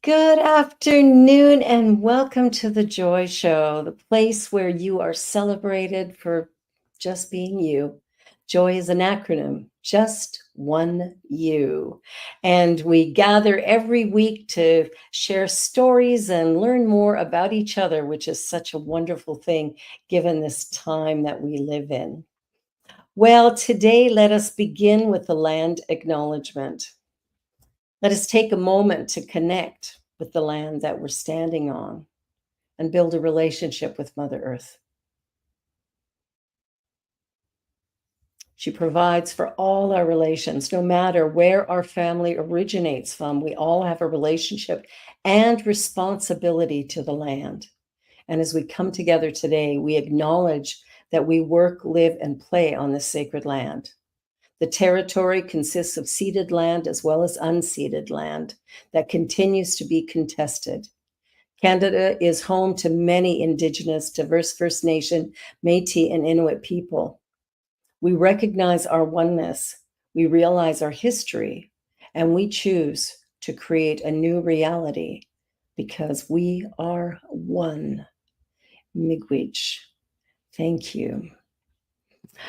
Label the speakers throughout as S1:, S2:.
S1: Good afternoon and welcome to the Joy Show, the place where you are celebrated for just being you. Joy is an acronym, just one you. And we gather every week to share stories and learn more about each other, which is such a wonderful thing given this time that we live in. Well, today let us begin with the land acknowledgement. Let us take a moment to connect with the land that we're standing on and build a relationship with Mother Earth. She provides for all our relations, no matter where our family originates from. We all have a relationship and responsibility to the land. And as we come together today, we acknowledge that we work, live, and play on this sacred land. The territory consists of ceded land as well as unceded land that continues to be contested. Canada is home to many Indigenous, diverse First Nation, Métis, and Inuit people. We recognize our oneness, we realize our history, and we choose to create a new reality because we are one. Miigwech. Thank you.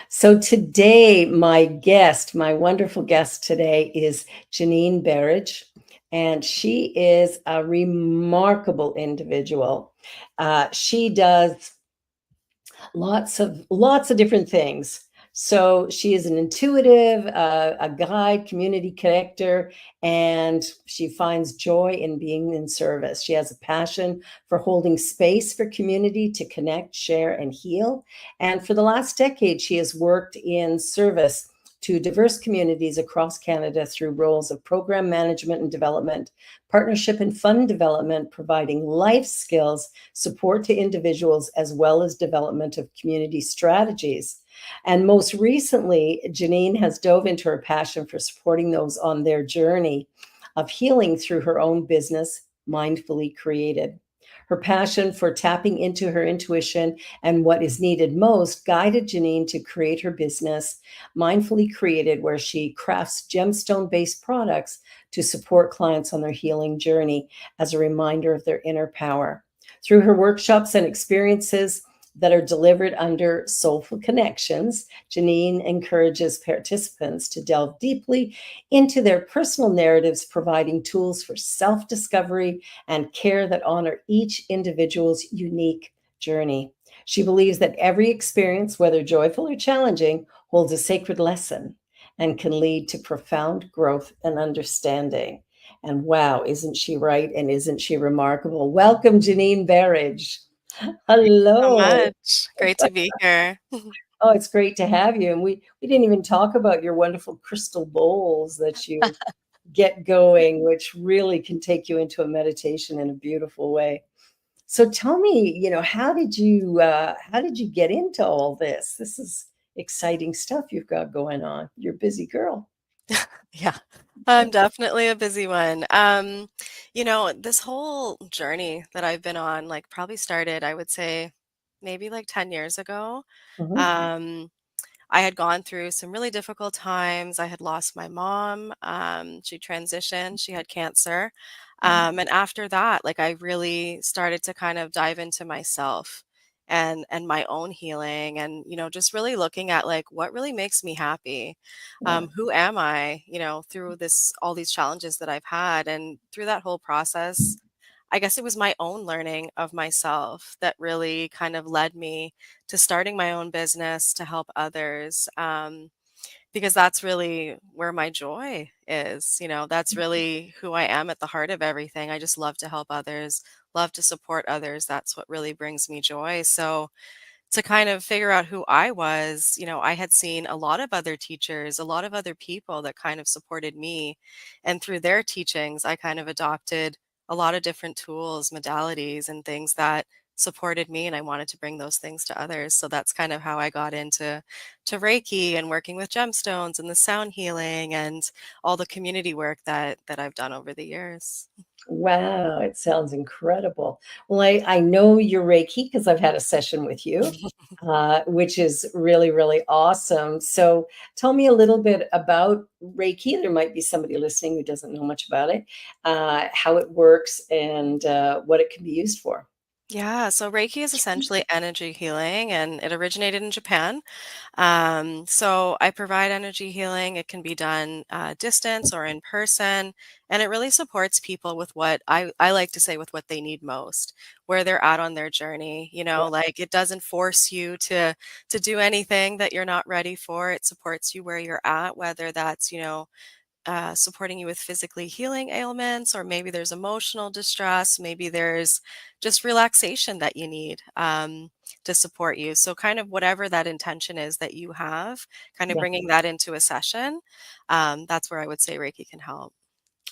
S1: So today, my wonderful guest today is Janine Berridge, and she is a remarkable individual. She does lots of different things. So she is an intuitive, a guide, community connector, and she finds joy in being in service. She has a passion for holding space for community to connect, share, and heal. And for the last decade, she has worked in service to diverse communities across Canada through roles of program management and development, partnership and fund development, providing life skills, support to individuals, as well as development of community strategies. And most recently, Janine has dove into her passion for supporting those on their journey of healing through her own business, Mindfully Created. Her passion for tapping into her intuition and what is needed most guided Janine to create her business, Mindfully Created, where she crafts gemstone-based products to support clients on their healing journey as a reminder of their inner power. Through her workshops and experiences that are delivered under Soulful Connections, Janine encourages participants to delve deeply into their personal narratives, providing tools for self-discovery and care that honor each individual's unique journey. She believes that every experience, whether joyful or challenging, holds a sacred lesson and can lead to profound growth and understanding. And wow, isn't she right? And isn't she remarkable? Welcome, Janine Berridge.
S2: So
S1: Hello.
S2: much. Great to be here.
S1: Oh, it's great to have you. And we didn't even talk about your wonderful crystal bowls that you get going, which really can take you into a meditation in a beautiful way. So tell me, how did you get into all this? This is exciting stuff you've got going on. You're a busy girl.
S2: Yeah, I'm definitely a busy one. This whole journey that I've been on, like, probably started, I would say, maybe like 10 years ago.
S1: Mhm.
S2: Um, I had gone through some really difficult times. I had lost my mom. She transitioned, she had cancer. And after that, like, I really started to kind of dive into myself and my own healing and, just really looking at like what really makes me happy.
S1: Yeah.
S2: Who am I, through this all these challenges that I've had. And through that whole process, I guess it was my own learning of myself that really kind of led me to starting my own business to help others. Because that's really where my joy is. That's really who I am at the heart of everything. I just love to help others, love to support others. That's what really brings me joy. So, to kind of figure out who I was, I had seen a lot of other teachers, a lot of other people that kind of supported me. And through their teachings, I kind of adopted a lot of different tools, modalities, and things that supported me, and I wanted to bring those things to others. So that's kind of how I got into to Reiki and working with gemstones and the sound healing and all the community work that I've done over the years.
S1: Wow, it sounds incredible. Well, I know you're Reiki because I've had a session with you, which is really, really awesome. So tell me a little bit about Reiki. There might be somebody listening who doesn't know much about it, how it works, and what it can be used for.
S2: Yeah, so Reiki is essentially energy healing and it originated in Japan. So I provide energy healing. It can be done distance or in person, and it really supports people with what I like to say with what they need most, where they're at on their journey. Like it doesn't force you to do anything that you're not ready for. It supports you where you're at, whether that's, supporting you with physically healing ailments, or maybe there's emotional distress, maybe there's just relaxation that you need to support you. So, kind of whatever that intention is that you have, kind of
S1: Yeah.
S2: bringing that into a session, that's where I would say Reiki can help.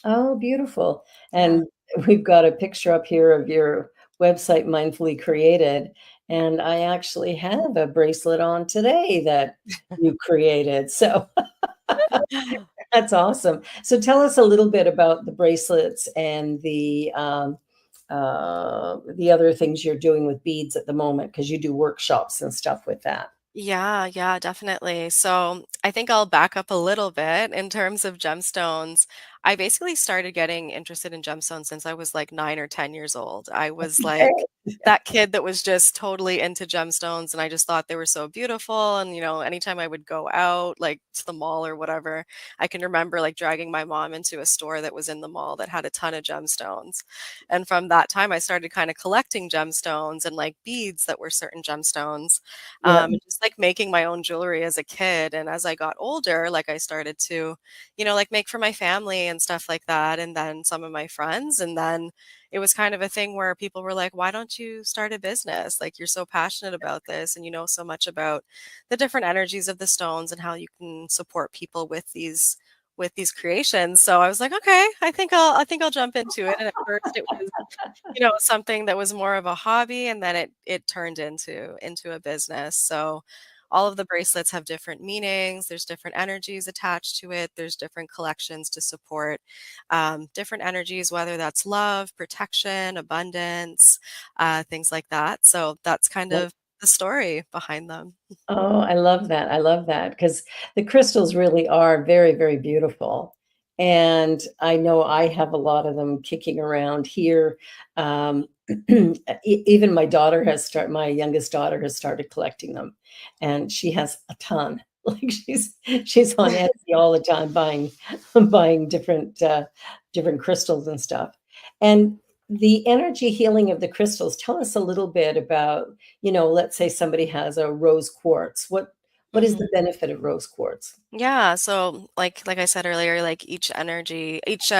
S1: Oh, beautiful.
S2: Yeah.
S1: And we've got a picture up here of your website, Mindfully Created. And I actually have a bracelet on today that you created. So that's awesome. So tell us a little bit about the bracelets and the other things you're doing with beads at the moment, because you do workshops and stuff with that.
S2: Yeah, yeah, definitely. So I think I'll back up a little bit in terms of gemstones. I basically started getting interested in gemstones since I was like 9 or 10 years old. I was like
S1: Okay.
S2: that kid that was just totally into gemstones, and I just thought they were so beautiful. And anytime I would go out, like to the mall or whatever, I can remember like dragging my mom into a store that was in the mall that had a ton of gemstones. And from that time, I started kind of collecting gemstones and like beads that were certain gemstones,
S1: Yeah.
S2: and just like making my own jewelry as a kid. And as I got older, like I started to, like make for my family and stuff like that. And then some of my friends. And then it was kind of a thing where people were like, why don't you start a business? Like you're so passionate about this and you know so much about the different energies of the stones and how you can support people with these creations. So I was like, okay, I think I'll jump into it. And at first it was something that was more of a hobby, and then it turned into a business. So all of the bracelets have different meanings. There's different energies attached to it. There's different collections to support different energies, whether that's love, protection, abundance, things like that. So that's kind of the story behind them.
S1: Oh, I love that. I love that because the crystals really are very, very beautiful. And I know I have a lot of them kicking around here. Um, Even my youngest daughter has started collecting them, and she has a ton. Like she's on Etsy all the time buying different crystals and stuff. And the energy healing of the crystals. Tell us a little bit about, let's say somebody has a rose quartz. What is
S2: Mhm.
S1: the benefit of rose quartz?
S2: Yeah, so like I said earlier, like each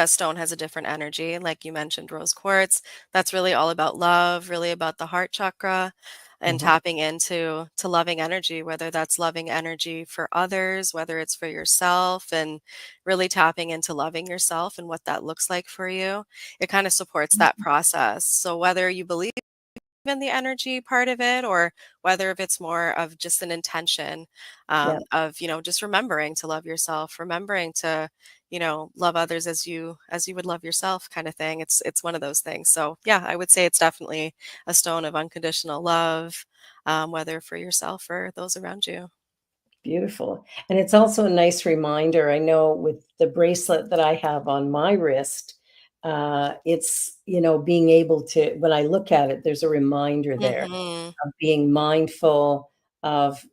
S2: stone has a different energy. Like you mentioned, rose quartz, that's really all about love, really about the heart chakra and
S1: Mhm.
S2: tapping into loving energy, whether that's loving energy for others, whether it's for yourself, and really tapping into loving yourself and what that looks like for you. It kind of supports that process. So whether you believe in the energy part of it, or whether if it's more of just an intention
S1: Yeah,
S2: of just remembering to love yourself, remembering to love others as you would love yourself, kind of thing. It's one of those things. So yeah, I would say it's definitely a stone of unconditional love, whether for yourself or those around you.
S1: beautiful. And it's also a nice reminder. I know with the bracelet that I have on my wrist, it's, being able to, when I look at it, there's a reminder there
S2: Hmm.
S1: of being mindful of,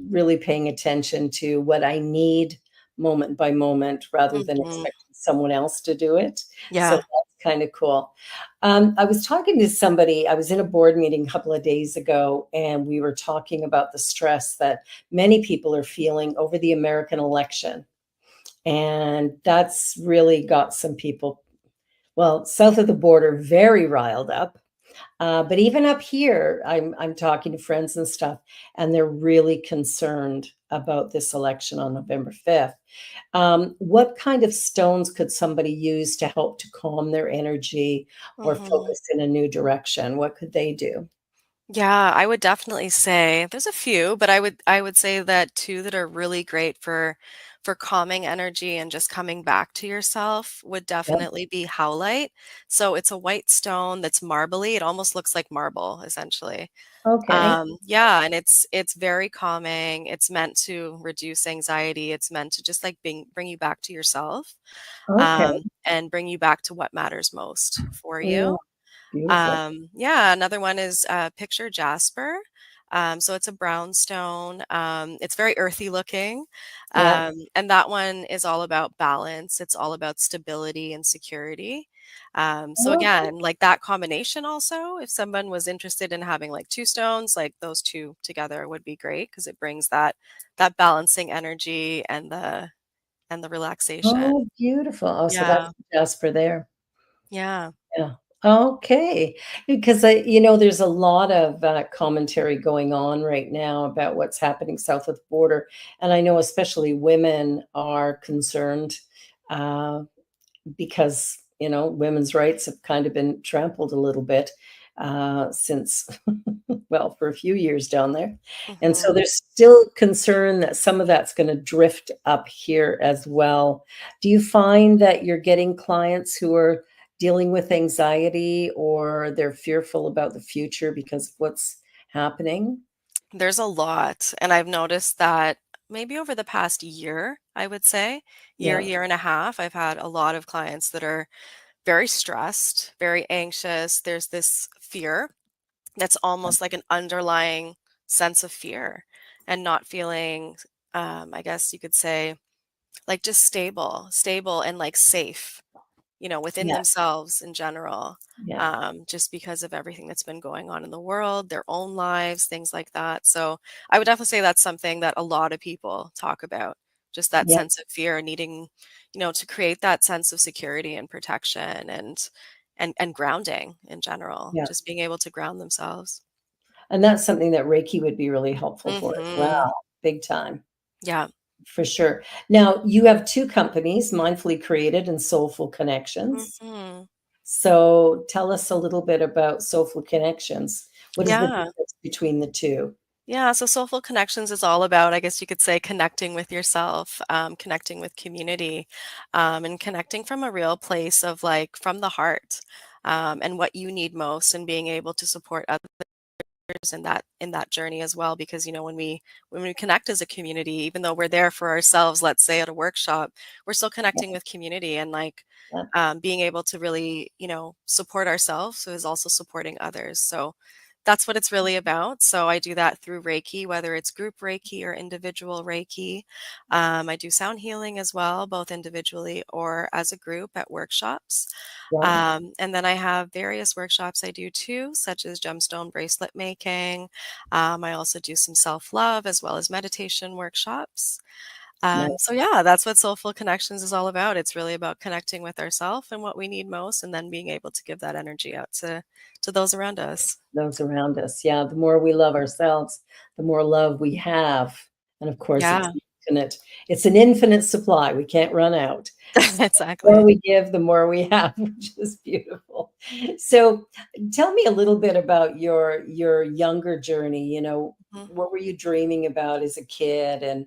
S1: really paying attention to what I need moment by moment rather than
S2: Hmm.
S1: expecting someone else to do it. So
S2: Yeah.
S1: that's kind of cool. I was talking to somebody, I was in a board meeting a couple of days ago, and we were talking about the stress that many people are feeling over the American election. And that's really got some people, well, south of the border, very riled up. But even up here, I'm talking to friends and stuff, and they're really concerned about this election on November 5th. What kind of stones could somebody use to help to calm their energy or
S2: Hmm.
S1: focus in a new direction? What could they do?
S2: Yeah, I would definitely say there's a few, but I would say that two that are really great for calming energy and just coming back to yourself would
S1: Yep.
S2: definitely be howlite. So it's a white stone that's marbly. It almost looks like marble, essentially.
S1: Okay.
S2: Yeah, and it's very calming. It's meant to reduce anxiety. It's meant to just like bring you back to yourself,
S1: Okay.
S2: and bring you back to what matters most for
S1: Yeah.
S2: you.
S1: Beautiful.
S2: Yeah, another one is picture jasper. So it's a brown stone. It's very earthy looking.
S1: Yeah.
S2: And that one is all about balance. It's all about stability and security. So
S1: Okay.
S2: again, like that combination also, if someone was interested in having like two stones, like those two together would be great because it brings that balancing energy and the relaxation.
S1: Oh, beautiful. Oh, so
S2: Yeah.
S1: that's just for there.
S2: Yeah.
S1: Yeah. Okay. Because there's a lot of commentary going on right now about what's happening south of the border, and I know especially women are concerned. Uh, because women's rights have kind of been trampled a little bit since well, for a few years down there, and so
S2: Mhm.
S1: there's still concern that some of that's going to drift up here as well. Do you find that you're getting clients who are dealing with anxiety or they're fearful about the future because of what's happening?
S2: There's a lot, and I've noticed that maybe over the past year, I would say, year,
S1: Yeah,
S2: year and a half, I've had a lot of clients that are very stressed, very anxious. There's this fear that's almost like an underlying sense of fear and not feeling, I guess you could say, like just stable and like safe, within
S1: yeah,
S2: themselves in general,
S1: yeah,
S2: just because of everything that's been going on in the world, their own lives, things like that. So I would definitely say that's something that a lot of people talk about, just that
S1: yeah,
S2: sense of fear, needing, to create that sense of security and protection and grounding in general,
S1: yeah.
S2: just being able to ground themselves.
S1: And that's something that Reiki would be really helpful for as
S2: Hmm.
S1: well, big time.
S2: Yeah.
S1: For sure. Now, you have 2 companies, Mindfully Created and Soulful Connections.
S2: Hmm.
S1: So, tell us a little bit about Soulful Connections. What is the
S2: Yeah.
S1: difference between the 2?
S2: Yeah, so Soulful Connections is all about, I guess you could say, connecting with yourself, connecting with community, and connecting from a real place of like from the heart, and what you need most, and being able to support others in that journey as well. Because when we connect as a community, even though we're there for ourselves, let's say at a workshop, we're still
S1: Yeah,
S2: connecting with community and like
S1: yeah,
S2: being able to really support ourselves so is also supporting others. So that's what it's really about. So I do that through Reiki, whether it's group Reiki or individual Reiki. I do sound healing as well, both individually or as a group at workshops.
S1: yeah,
S2: And then I have various workshops I do too, such as gemstone bracelet making. I also do some self love as well as meditation workshops.
S1: nice.
S2: So, yeah, that's what Soulful Connections is all about. It's really about connecting with ourselves and what we need most, and then being able to give that energy out to those around us.
S1: Those around us. Yeah, the more we love ourselves, the more love we have, and of course,
S2: Yeah,
S1: it's an infinite supply, we can't run out. The more
S2: exactly.
S1: we give, the more we have, which is beautiful. So, tell me a little bit about your younger journey.
S2: Mhm.
S1: What were you dreaming about as a kid? I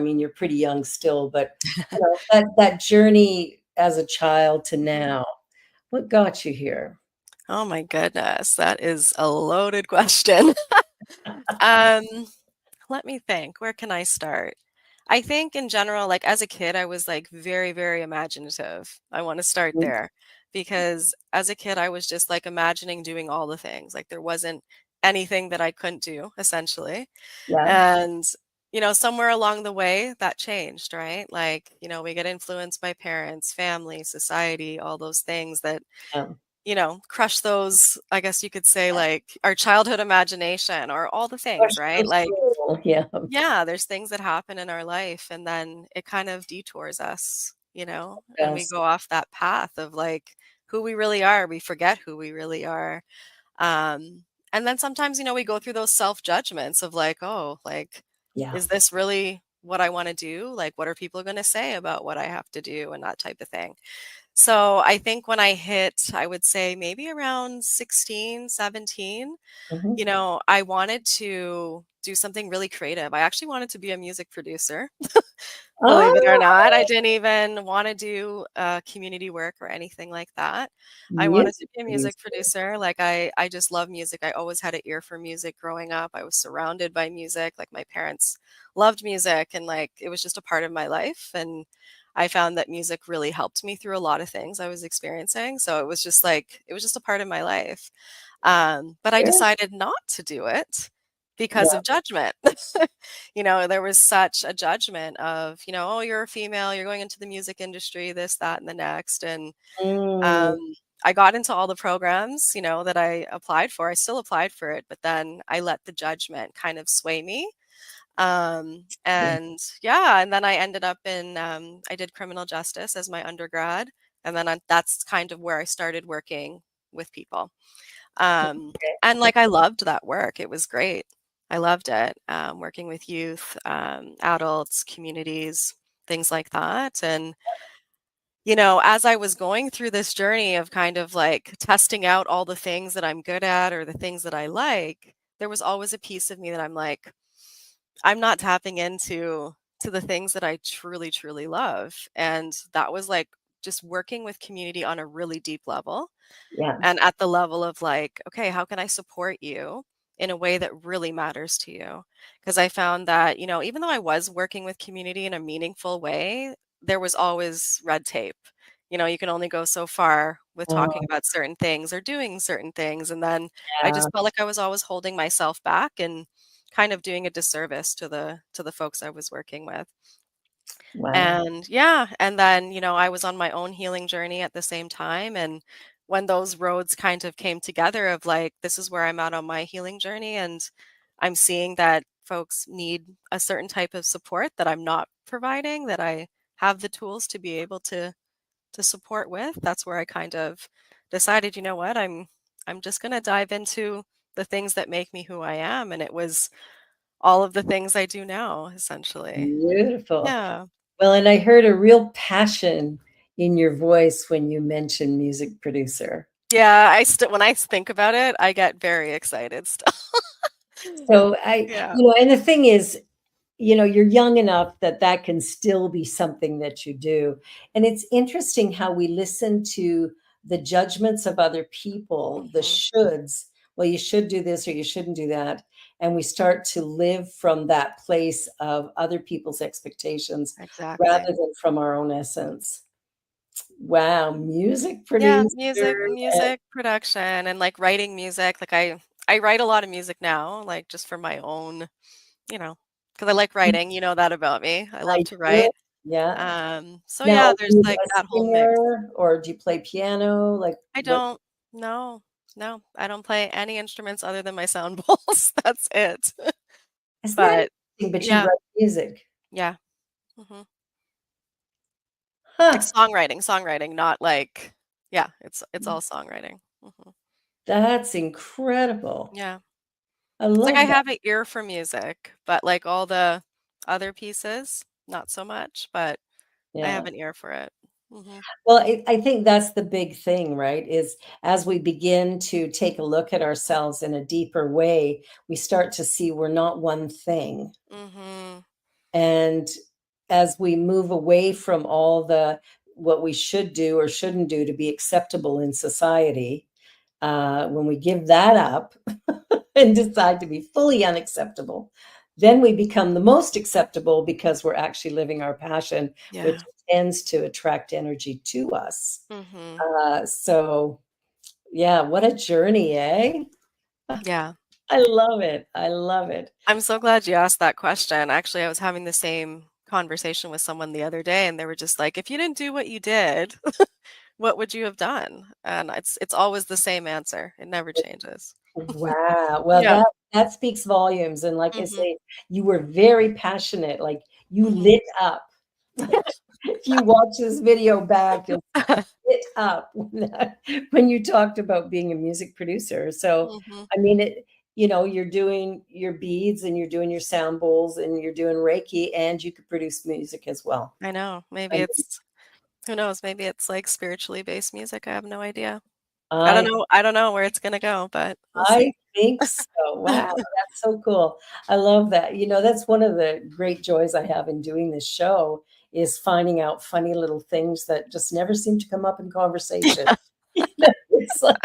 S1: mean, you're pretty young still, but that journey as a child to
S2: Mhm.
S1: now, what got you here?
S2: Oh my goodness, that is a loaded question. um, Let me think. Where can I start? I think in general, like as a kid, I was like very, very imaginative. I want to start
S1: Mm,
S2: there because as a kid, I was just like imagining doing all the things. Like there wasn't anything that I couldn't do, essentially.
S1: yeah,
S2: And, somewhere along the way that changed, right? Like, we get influenced by parents, family, society, all those things that
S1: yeah.
S2: crush those, I guess you could say, like our childhood imagination or all the things,
S1: Push
S2: right?
S1: those
S2: Like,
S1: through, yeah,
S2: yeah, there's things that happen in our life and then it kind of detours us, and we
S1: yes,
S2: go off that path of like who we really are. We forget who we really are. Um, and then sometimes, we go through those self judgments of like, oh, like,
S1: yeah,
S2: is this really what I want to do? Like, what are people going to say about what I have to do and that type of thing? So I think when I hit, I would say maybe around 16, 17,
S1: Mhm.
S2: I wanted to do something really creative. I actually wanted to be a music producer. Believe it or
S1: Oh,
S2: not, I didn't even wanna do, community work or anything like that. I wanted to
S1: music
S2: be a music
S1: producer.
S2: producer, like, I just love music, I always had an ear for music growing up, I was surrounded by music, like, my parents loved music, and, like, it was just a part of my life, and I found that music really helped me through a lot of things I was experiencing, so it was just, like it was just a part of my life. But I
S1: Sure.
S2: decided not to do it because
S1: Yeah.
S2: of judgment. There was such a judgment of, "Oh, you're a female, you're going into the music industry, this, that, and the next." And
S1: Mm,
S2: um, I got into all the programs, that I applied for. I still applied for it, but then I let the judgment kind of sway me.
S1: yeah.
S2: And yeah, and then I ended up I did criminal justice as my undergrad. And then that's kind of where I started working with people. Um, and like I loved that work. It was great. I loved it. Working with youth, adults, communities, things like that. And, as I was going through this journey of kind of like testing out all the things that I'm good at or the things that I like, there was always a piece of me that I'm like, I'm not tapping into the things that I truly, truly love. And that was like just working with community on a really deep level
S1: Yeah.
S2: and at the level of like, okay, how can I support you in a way that really matters to you? Because I found that, even though I was working with community in a meaningful way, there was always red tape. You can only go so far with talking
S1: Oh,
S2: about certain things or doing certain things. And then I
S1: yeah.
S2: just felt like I was always holding myself back and kind of doing a disservice to the folks I was working with.
S1: Wow.
S2: And yeah, and then, I was on my own healing journey at the same time. And when those roads kind of came together of like, this is where I'm at on my healing journey, and I'm seeing that folks need a certain type of support that I'm not providing, that I have the tools to be able to support with, that's where I kind of decided, you know what, I'm just gonna dive into the things that make me who I am. And it was all of the things I do now, essentially.
S1: Beautiful.
S2: Yeah.
S1: Well, and I heard a real passion in your voice when you mentioned music producer.
S2: Yeah, when I think about it, I get very excited still.
S1: So
S2: Yeah.
S1: and the thing is, you're young enough that that can still be something that you do. And it's interesting how we listen to the judgments of other people, the
S2: Mhm.
S1: shoulds. Well, you should do this or you shouldn't do that. And we start to live from that place of other people's expectations rather
S2: Exactly.
S1: than from our own essence. Wow, music
S2: Yeah,
S1: producer.
S2: music production and, like, writing music, like, I write a lot of music now, like, just for my own, because I like writing, you know that about me. I
S1: I
S2: love to
S1: do.
S2: write.
S1: Yeah.
S2: So
S1: Now,
S2: yeah,
S1: are
S2: there's,
S1: you
S2: like,
S1: a
S2: that whole mix.
S1: singer or do you play piano? Like,
S2: I
S1: what
S2: don't No, no, I don't play any instruments other than my sound bowls, that's it.
S1: isn't that
S2: But
S1: interesting, but you
S2: yeah,
S1: write music?
S2: yeah, mhm. Like
S1: Huh,
S2: songwriting, not like yeah, it's all songwriting. Mhm.
S1: that's incredible.
S2: Yeah.
S1: I
S2: It's like I
S1: love that.
S2: have an ear for music, but, like, all the other pieces, not so much, but I have
S1: Yeah.
S2: an ear for it. Mhm.
S1: Well, I think that's the big thing, right? Is as we begin to take a look at ourselves in a deeper way, we start to see we're not one thing.
S2: Mhm.
S1: And as we move away from all the what we should do or shouldn't do to be acceptable in society, when we give that up and decide to be fully unacceptable, then we become the most acceptable because we're actually living our passion, which
S2: Yeah.
S1: tends to attract energy to us.
S2: Mhm.
S1: So, yeah, what a journey, eh?
S2: Yeah.
S1: I love it. I love it.
S2: I'm so glad you asked that question. Actually, I was having the same conversation with someone the other day, and they were just like, "If you didn't do what you did, what would you have done?" And it's always the same answer. It never changes.
S1: Wow. Well,
S2: Yeah.
S1: that speaks volumes. And like I
S2: Mhm.
S1: say, you were very passionate. Like you
S2: Mhm.
S1: lit up. If you watch this video back, you'll lit up when you talked about being a music producer. So,
S2: Mhm.
S1: I mean, you're doing your beads and you're doing your sound bowls and you're doing Reiki and you could produce music as well.
S2: I know.
S1: I
S2: Maybe
S1: mean,
S2: it's Who knows? Maybe it's like spiritually based music. I have no idea. I don't
S1: I
S2: know. I don't know where it's gonna go, but we'll see.
S1: I think so. Wow, that's so cool. I love that. That's one of the great joys I have in doing this show is finding out funny little things that just never seem to come up in conversation. It's like,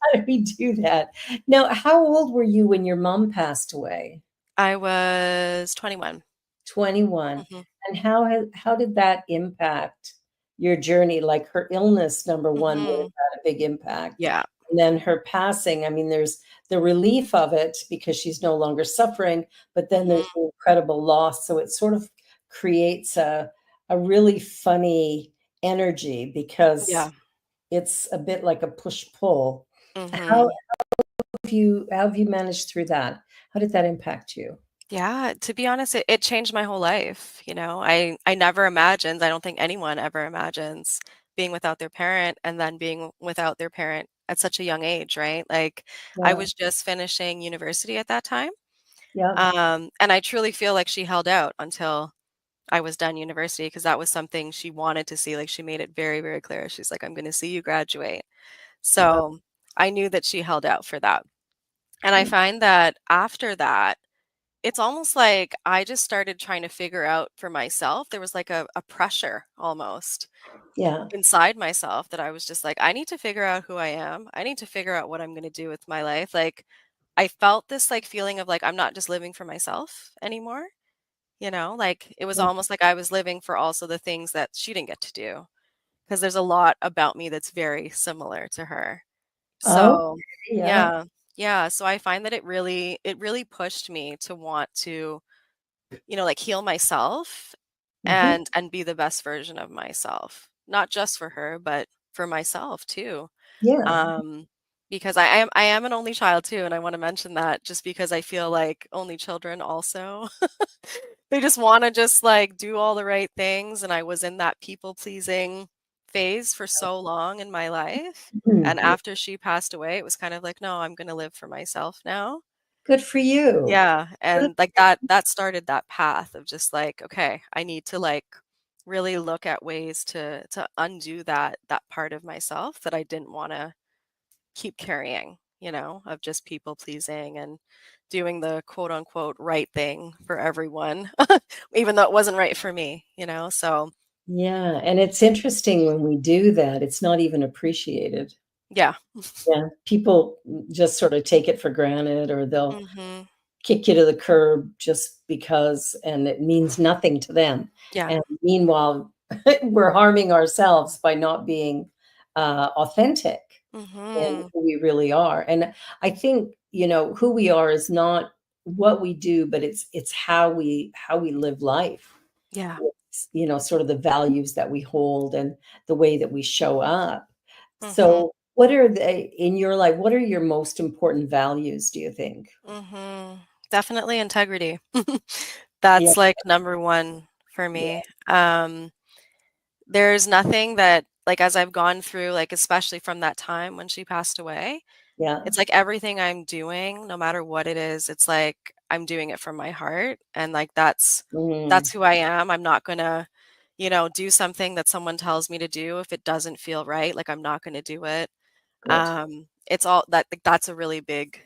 S1: how do we do that? Now, how old were you when your mom passed away?
S2: I was 21.
S1: 21.
S2: Mhm.
S1: And how did that impact your journey? Like her illness, number one, would have
S2: Mhm.
S1: had a big impact.
S2: Yeah.
S1: And then her passing, I mean, there's the relief of it because she's no longer suffering, but then there's
S2: Mhm.
S1: the incredible loss. So it sort of creates a really funny energy because
S2: Yeah.
S1: it's a bit like a push-pull. How
S2: Mhm.
S1: how have you managed through that? How did that impact you?
S2: Yeah, to be honest, it changed my whole life, you know? I never imagined, I don't think anyone ever imagines being without their parent and then being without their parent at such a young age, right? Like, I
S1: Yeah,
S2: was just finishing university at that time,
S1: yeah,
S2: and I truly feel like she held out until I was done university because that was something she wanted to see, like, she made it very, very clear. She's like, "I'm gonna see you graduate."
S1: wow,
S2: So, I knew that she held out for that, and I find that after that, it's almost like I just started trying to figure out for myself. There was like a pressure almost
S1: yeah,
S2: inside myself that I was just like, I need to figure out who I am. I need to figure out what I'm going to do with my life. Like, I felt this like feeling of like, I'm not just living for myself anymore. Like it was
S1: yeah.
S2: almost like I was living for also the things that she didn't get to do. Because there's a lot about me that's very similar to her.
S1: Oh,
S2: So,
S1: yeah.
S2: yeah. Yeah, so I find that it really pushed me to want to like heal myself
S1: Mhm.
S2: and be the best version of myself. Not just for her, but for myself too.
S1: Yeah.
S2: Um, because I am an only child too, and I want to mention that just because I feel like only children also they just want to just like do all the right things, and I was in that people pleasing phase for so long in my life. And
S1: Mhm.
S2: after she passed away, it was kind of like, no, I'm going to live for myself now.
S1: Good for you.
S2: Yeah,
S1: Good.
S2: and, like, that started that path of just, like, okay, I need to, like, really look at ways to undo that part of myself that I didn't wanna keep carrying, of just people pleasing and doing the quote unquote "right thing" for everyone, even though it wasn't right for me, so
S1: Yeah, and it's interesting when we do that, it's not even appreciated.
S2: yeah.
S1: Yeah, people just sort of take it for granted, or they'll
S2: Mhm.
S1: kick you to the curb just because, and it means nothing to them.
S2: Yeah.
S1: And meanwhile, we're harming ourselves by not being authentic in
S2: Mhm.
S1: who we really are. And I think, who we are is not what we do, but it's how we live life.
S2: Yeah.
S1: It's, sort of the values that we hold and the way that we show up.
S2: Mhm.
S1: So, what are they in your life? What are your most important values, do you think?
S2: Mhm. Definitely integrity.
S1: Yeah,
S2: That's, like, number 1 for
S1: yeah,
S2: me. There's nothing that like, as I've gone through, like, especially from that time when she passed away,
S1: yeah.
S2: it's like everything I'm doing, no matter what it is, it's like I'm doing it from my heart, and, like, that's
S1: Mm,
S2: who I am. I'm not gonna, do something that someone tells me to do if it doesn't feel right, like, I'm not gonna do it.
S1: good.
S2: It's all that like, that's a really big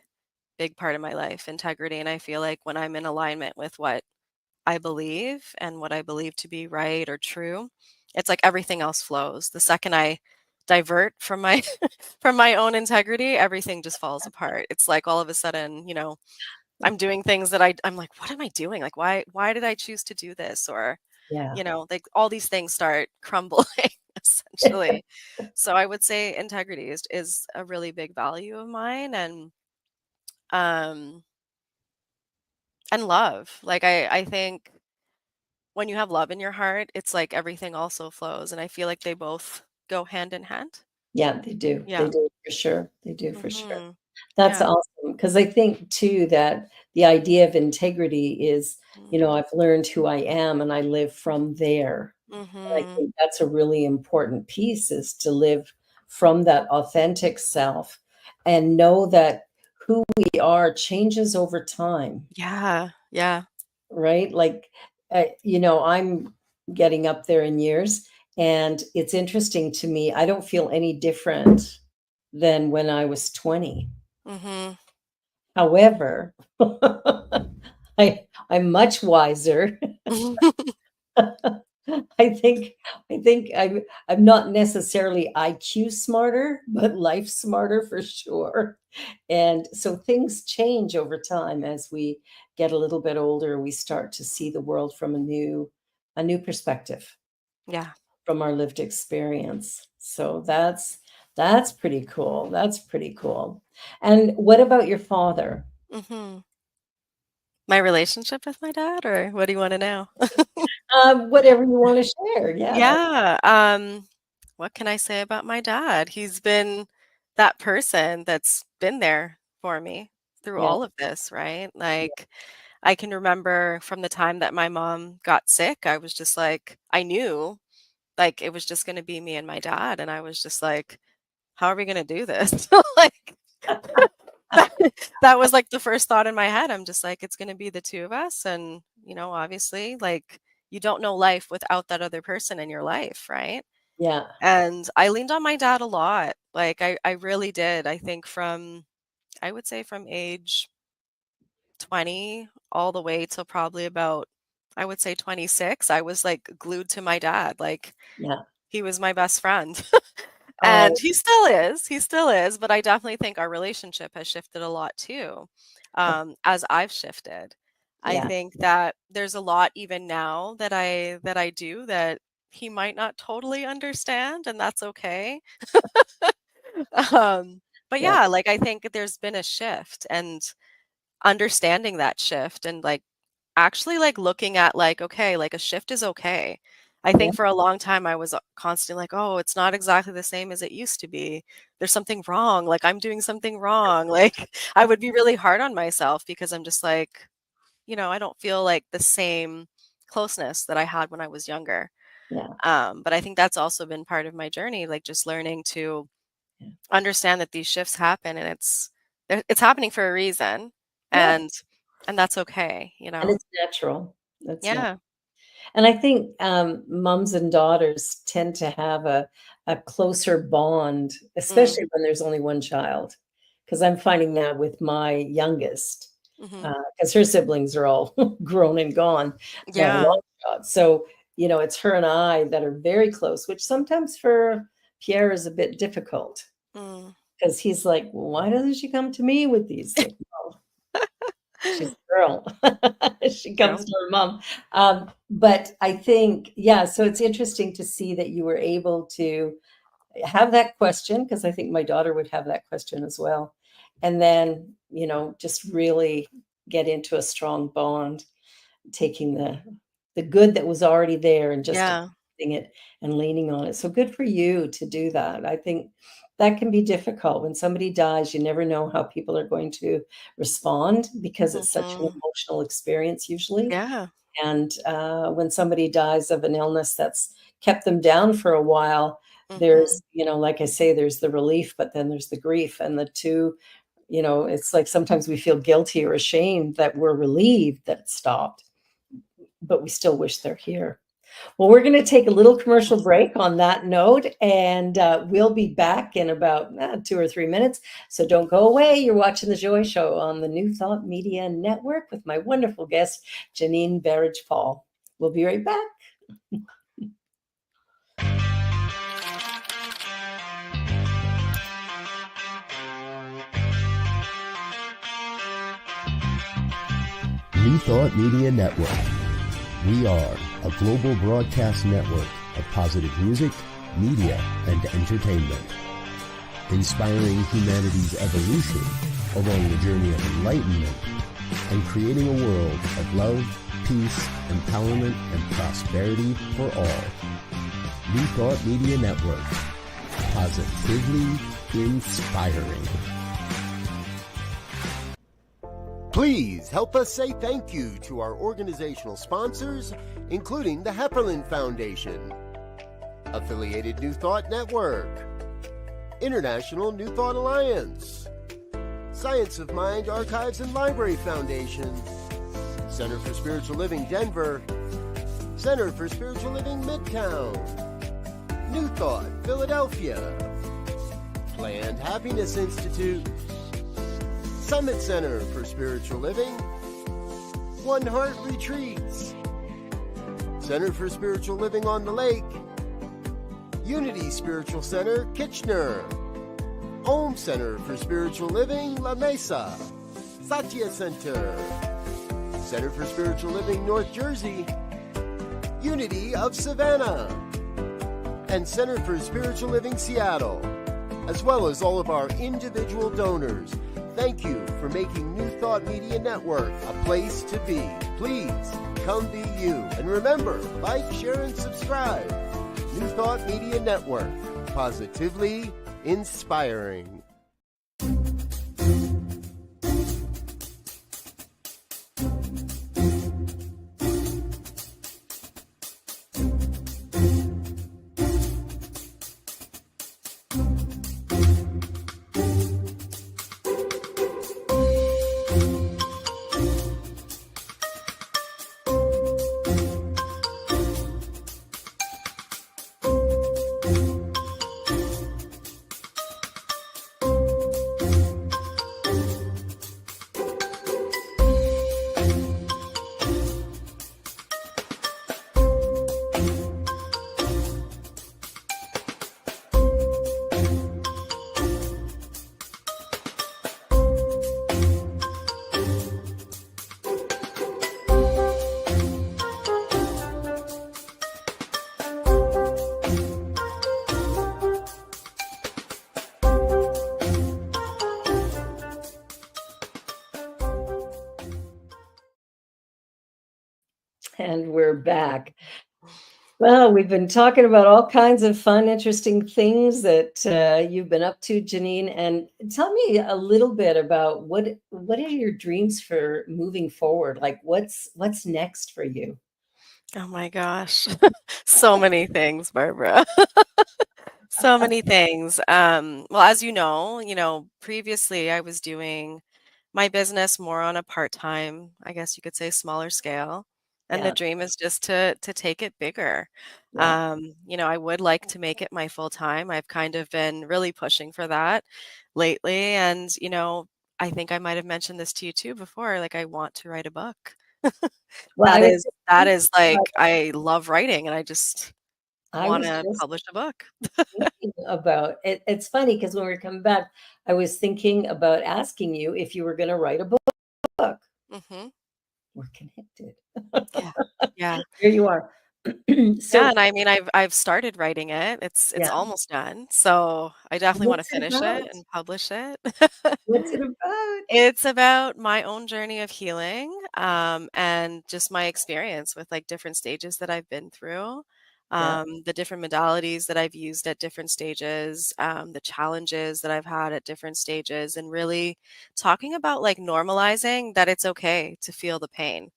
S2: part of my life, integrity, and I feel like when I'm in alignment with what I believe and what I believe to be right or true, it's like everything else flows. The second I divert from my from my own integrity, everything just falls apart. It's like all of a sudden, I'm doing things that I'm like, what am I doing? Like why did I choose to do this? Or,
S1: Yeah.
S2: like all these things start crumbling essentially. So I would say integrity is a really big value of mine um and love. Like I think when you have love in your heart, it's like everything also flows, and I feel like they both go hand in hand.
S1: Yeah, they do. They
S2: Yeah.
S1: do for sure. They do for sure.
S2: Mhm.
S1: That's
S2: Yeah.
S1: awesome because I think too that the idea of integrity is,
S2: Mm.
S1: I've learned who I am and I live from there. And I
S2: Mhm.
S1: think that's a really important piece is to live from that authentic self and know that who we are changes over time,
S2: Yeah. Yeah.
S1: right? Like, I'm getting up there in years And it's interesting to me. I don't feel any different than when I was 20.
S2: Mm-hmm.
S1: However, I'm much wiser. I think I'm not necessarily IQ smarter, but life smarter for sure. And so things change over time as we get a little bit older. We start to see the world from a new perspective
S2: Yeah.
S1: from our lived experience. So that's pretty cool. That's pretty cool. And what about your father?
S2: Mm-hmm. My relationship with my dad, or what do you want to know?
S1: Whatever you want to share. Yeah.
S2: Yeah. What can I say about my dad? He's been that person that's been there for me through
S1: Yeah.
S2: all of this, right?
S1: Yeah.
S2: Like, I can remember from the time that my mom got sick, I was just like, I knew like it was just going to be me and my dad. And I was just like, how are we going to do this? Like, that, that was like the first thought in my head. I'm just like, it's going to be the two of us. And, obviously, like, you don't know life without that other person in your life, right?
S1: Yeah.
S2: And I leaned on my dad a lot. Like, I really did. I think I would say from age 20 all the way till probably about, I would say 26, I was like glued to my dad. Like,
S1: Yeah.
S2: he was my best friend. And
S1: Oh,
S2: he still is. He still is. But I definitely think our relationship has shifted a lot too, as I've shifted. I
S1: yeah.
S2: think that there's a lot even now that I do that he might not totally understand, and that's okay. But
S1: Yeah.
S2: yeah, like I think there's been a shift and understanding that shift and like actually like looking at like, okay, like a shift is okay. I
S1: Yeah.
S2: think for a long time I was constantly like, oh, it's not exactly the same as it used to be. There's something wrong. Like I'm doing something wrong. Like I would be really hard on myself because I'm just like, I don't feel like the same closeness that I had when I was younger.
S1: Yeah.
S2: But I think that's also been part of my journey, like just learning to
S1: Yeah.
S2: understand that these shifts happen and it's happening for a reason,
S1: Yeah.
S2: and that's okay, you
S1: And
S2: know?
S1: it's natural. That's natural.
S2: Yeah.
S1: And I think moms and daughters tend to have a closer bond,
S2: Mm,
S1: especially when there's only one child. Because I'm finding that with my youngest,
S2: mhm.
S1: because her siblings are all grown and gone by a
S2: Yeah.
S1: long shot. So, it's her and I that are very close, which sometimes for Pierre is a bit difficult
S2: Mm.
S1: because he's like, "Well, why doesn't she come to me with these things?" She's a girl. She
S2: True.
S1: comes to her mom. But I think, yeah, so it's interesting to see that you were able to have that question, because I think my daughter would have that question as well. And then, just really get into a strong bond, taking the good that was already there and just
S2: Yeah.
S1: accepting it and leaning on it. So good for you to do that. I think that can be difficult. When somebody dies, you never know how people are going to respond because it's such an
S2: Mhm.
S1: emotional experience usually.
S2: Yeah.
S1: And when somebody dies of an illness that's kept them down for a while,
S2: Mhm.
S1: there's, like I say, there's the relief, but then there's the grief. And the two, it's like sometimes we feel guilty or ashamed that we're relieved that it stopped, but we still wish they're here. Well, we're going to take a little commercial break on that note, and we'll be back in about 2 or 3 minutes. So don't go away. You're watching The Joy Show on the New Thought Media Network with my wonderful guest, Janine Berridge-Paul. We'll be right back.
S3: New Thought Media Network. We are a global broadcast network of positive music, media, and entertainment, inspiring humanity's evolution along the journey of enlightenment and creating a world of love, peace, empowerment, and prosperity for all. New Thought Media Network. Positively inspiring. Please help us say thank you to our organizational sponsors, including the Hepperlin Foundation, Affiliated New Thought Network, International New Thought Alliance, Science of Mind Archives and Library Foundation, Center for Spiritual Living Denver, Center for Spiritual Living Midtown, New Thought, Philadelphia, Planned Happiness Institute, Summit Center for Spiritual Living, One Heart Retreats, Center for Spiritual Living on the Lake, Unity Spiritual Center, Kitchener, Om Center for Spiritual Living, La Mesa, Satya Center, Center for Spiritual Living, North Jersey, Unity of Savannah, and Center for Spiritual Living, Seattle, as well as all of our individual donors. Thank you for making New Thought Media Network a place to be. Please come be you. And remember, like, share, and subscribe. New Thought Media Network, positively inspiring.
S1: And we're back. Well, we've been talking about all kinds of fun, interesting things that you've been up to, Janine. And tell me a little bit about what are your dreams for moving forward? Like, what's next for you?
S2: Oh my gosh. So many things, Barbara. So many things. Well, as you know, previously I was doing my business more on a part-time, I guess you could say smaller scale. And the
S1: Yeah,
S2: dream is just to take it bigger.
S1: yeah.
S2: You know, I would like to make it my full time. I've kind of been really pushing for that lately. And, you know, I think I might have mentioned this to you too before. Like I want to write a book.
S1: Well,
S2: That
S1: I was
S2: is
S1: just
S2: that
S1: thinking
S2: is
S1: about,
S2: like I love writing and I just
S1: I
S2: want
S1: was
S2: to
S1: just
S2: publish a book.
S1: thinking about it. It's funny because when we are coming back, I was thinking about asking you if you were going to write a book.
S2: Hmm.
S1: We're connected.
S2: Yeah. Yeah.
S1: Here you are.
S2: Yeah,
S1: So,
S2: and I mean I've started writing it. It's
S1: yeah,
S2: almost done. So I definitely want to
S1: what's it
S2: finish
S1: about?
S2: it and publish it.
S1: What's it about?
S2: It's about my own journey of healing, and just my experience with like different stages that I've been through,
S1: Yeah.
S2: the different modalities that I've used at different stages, the challenges that I've had at different stages, and really talking about like normalizing that it's okay to feel the pain,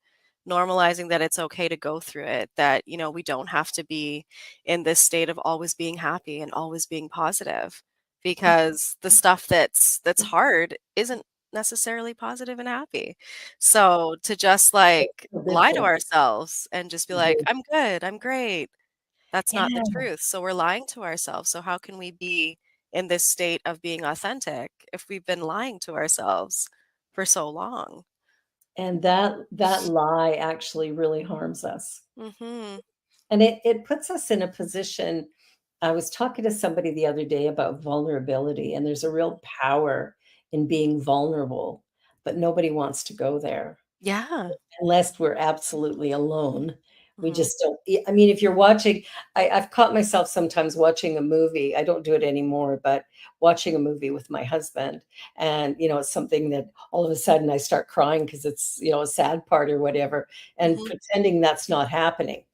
S2: normalizing that it's okay to go through it, that, you know, we don't have to be in this state of always being happy and always being positive because the stuff that's hard isn't necessarily positive and happy. So to just like
S1: A
S2: lie to
S1: different.
S2: ourselves and just be like,
S1: Mhm.
S2: I'm good, I'm great. That's not the
S1: Yeah,
S2: truth. So we're lying to ourselves. So how can we be in this state of being authentic if we've been lying to ourselves for so long?
S1: and that lie actually really harms us.
S2: Mhm.
S1: And it puts us in a position. I was talking to somebody the other day about vulnerability, and there's a real power in being vulnerable, but nobody wants to go there
S2: Yeah.
S1: unless we're absolutely alone. We
S2: Mhm.
S1: just don't. I mean, if you're watching, I've caught myself sometimes watching a movie. I don't do it anymore, but watching a movie with my husband, and it's something that all of a sudden I start crying because it's a sad part or whatever, and
S2: Mhm.
S1: pretending that's not happening,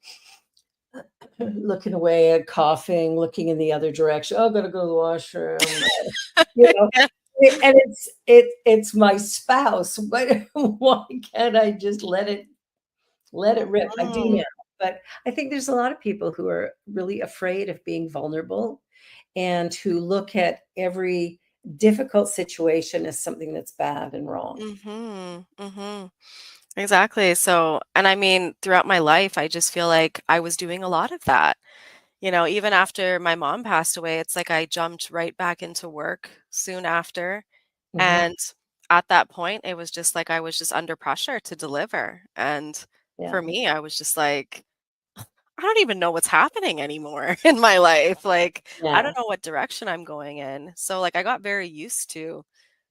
S1: looking away, coughing, looking in the other direction. Oh, gotta go to the washroom. You know,
S2: Yeah.
S1: and it's my spouse. But why can't I just let it rip? I do
S2: Mhm.
S1: now, but I think there's a lot of people who are really afraid of being vulnerable and who look at every difficult situation as something that's bad and wrong.
S2: Mhm. Mhm. Exactly. So, and I mean, throughout my life, I just feel like I was doing a lot of that. Even after my mom passed away, it's like I jumped right back into work soon after.
S1: Mhm.
S2: And at that point, it was just like I was just under pressure to deliver. And
S1: Yeah.
S2: for me, I was just like, I don't even know what's happening anymore in my life. Like, I
S1: Yeah.
S2: don't know what direction I'm going in. So, like, I got very used to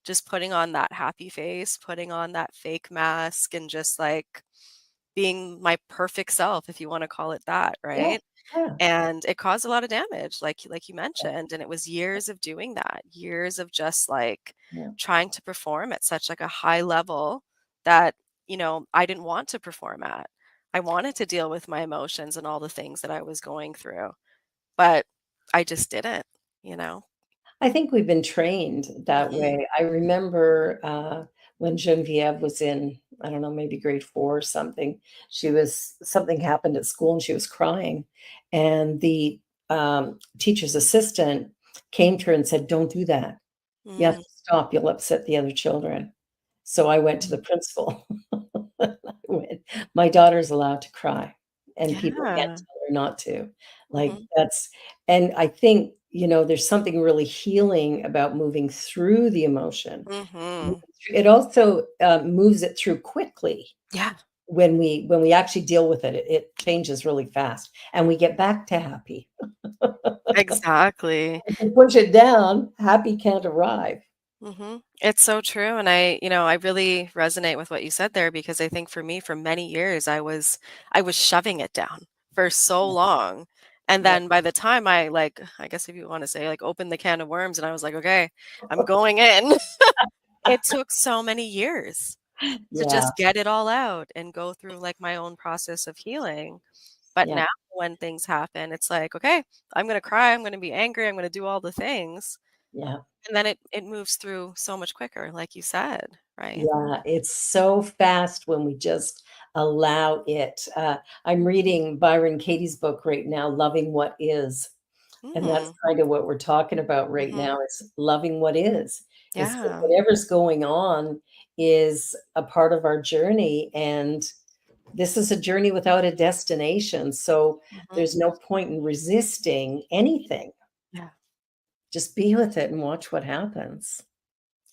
S2: just putting on that happy face, putting on that fake mask, and just like being my perfect self, if you want to call it that,
S1: Yeah.
S2: right?
S1: Yeah.
S2: And it caused a lot of damage, like you mentioned, and it was years of doing that, years of just, like,
S1: Yeah.
S2: trying to perform at such, like, a high level that, I didn't want to perform at. I wanted to deal with my emotions and all the things that I was going through, but I just didn't, you know?
S1: I think we've been trained that
S2: Mhm.
S1: way. I remember, when Genevieve was in, I don't know, maybe grade 4 or something, something happened at school and she was crying, and the, teacher's assistant came to her and said, "Don't do that. You have
S2: Mm.
S1: to stop, you'll upset the other children." So I went to the principal. I went, "My daughter's allowed to cry, and people can't
S2: Yeah.
S1: tell her not to." Like,
S2: Mhm.
S1: that's and I think, there's something really healing about moving through the emotion.
S2: Mhm.
S1: It also, moves it through quickly.
S2: Yeah.
S1: When we actually deal with it, it changes really fast, and we get back to happy.
S2: Exactly.
S1: If you push it down, happy can't arrive.
S2: It's so true. And I really resonate with what you said there because I think for me, for many years, I was shoving it down for so
S1: Yeah,
S2: long. And
S1: yeah,
S2: then by the time I guess if you want to say like open the can of worms and I was like, okay, I'm going in. It took so many years to
S1: yeah,
S2: just get it all out and go through like my own process of healing. But
S1: yeah,
S2: now when things happen, it's like, okay, I'm going to cry, I'm going to be angry, I'm going to do all the things.
S1: yeah.
S2: And then it moves through so much quicker, like you said, right?
S1: Yeah, it's so fast when we just allow it. I'm reading Byron Katie's book right now, Loving What Is. And that's
S2: Mm,
S1: kind of what we're talking about right
S2: mhm.
S1: now is loving what is that
S2: Yeah.
S1: whatever's going on is a part of our journey. And this is a journey without a destination. So
S2: Mhm.
S1: there's no point in resisting anything.
S2: Yeah.
S1: Just be with it and watch what happens.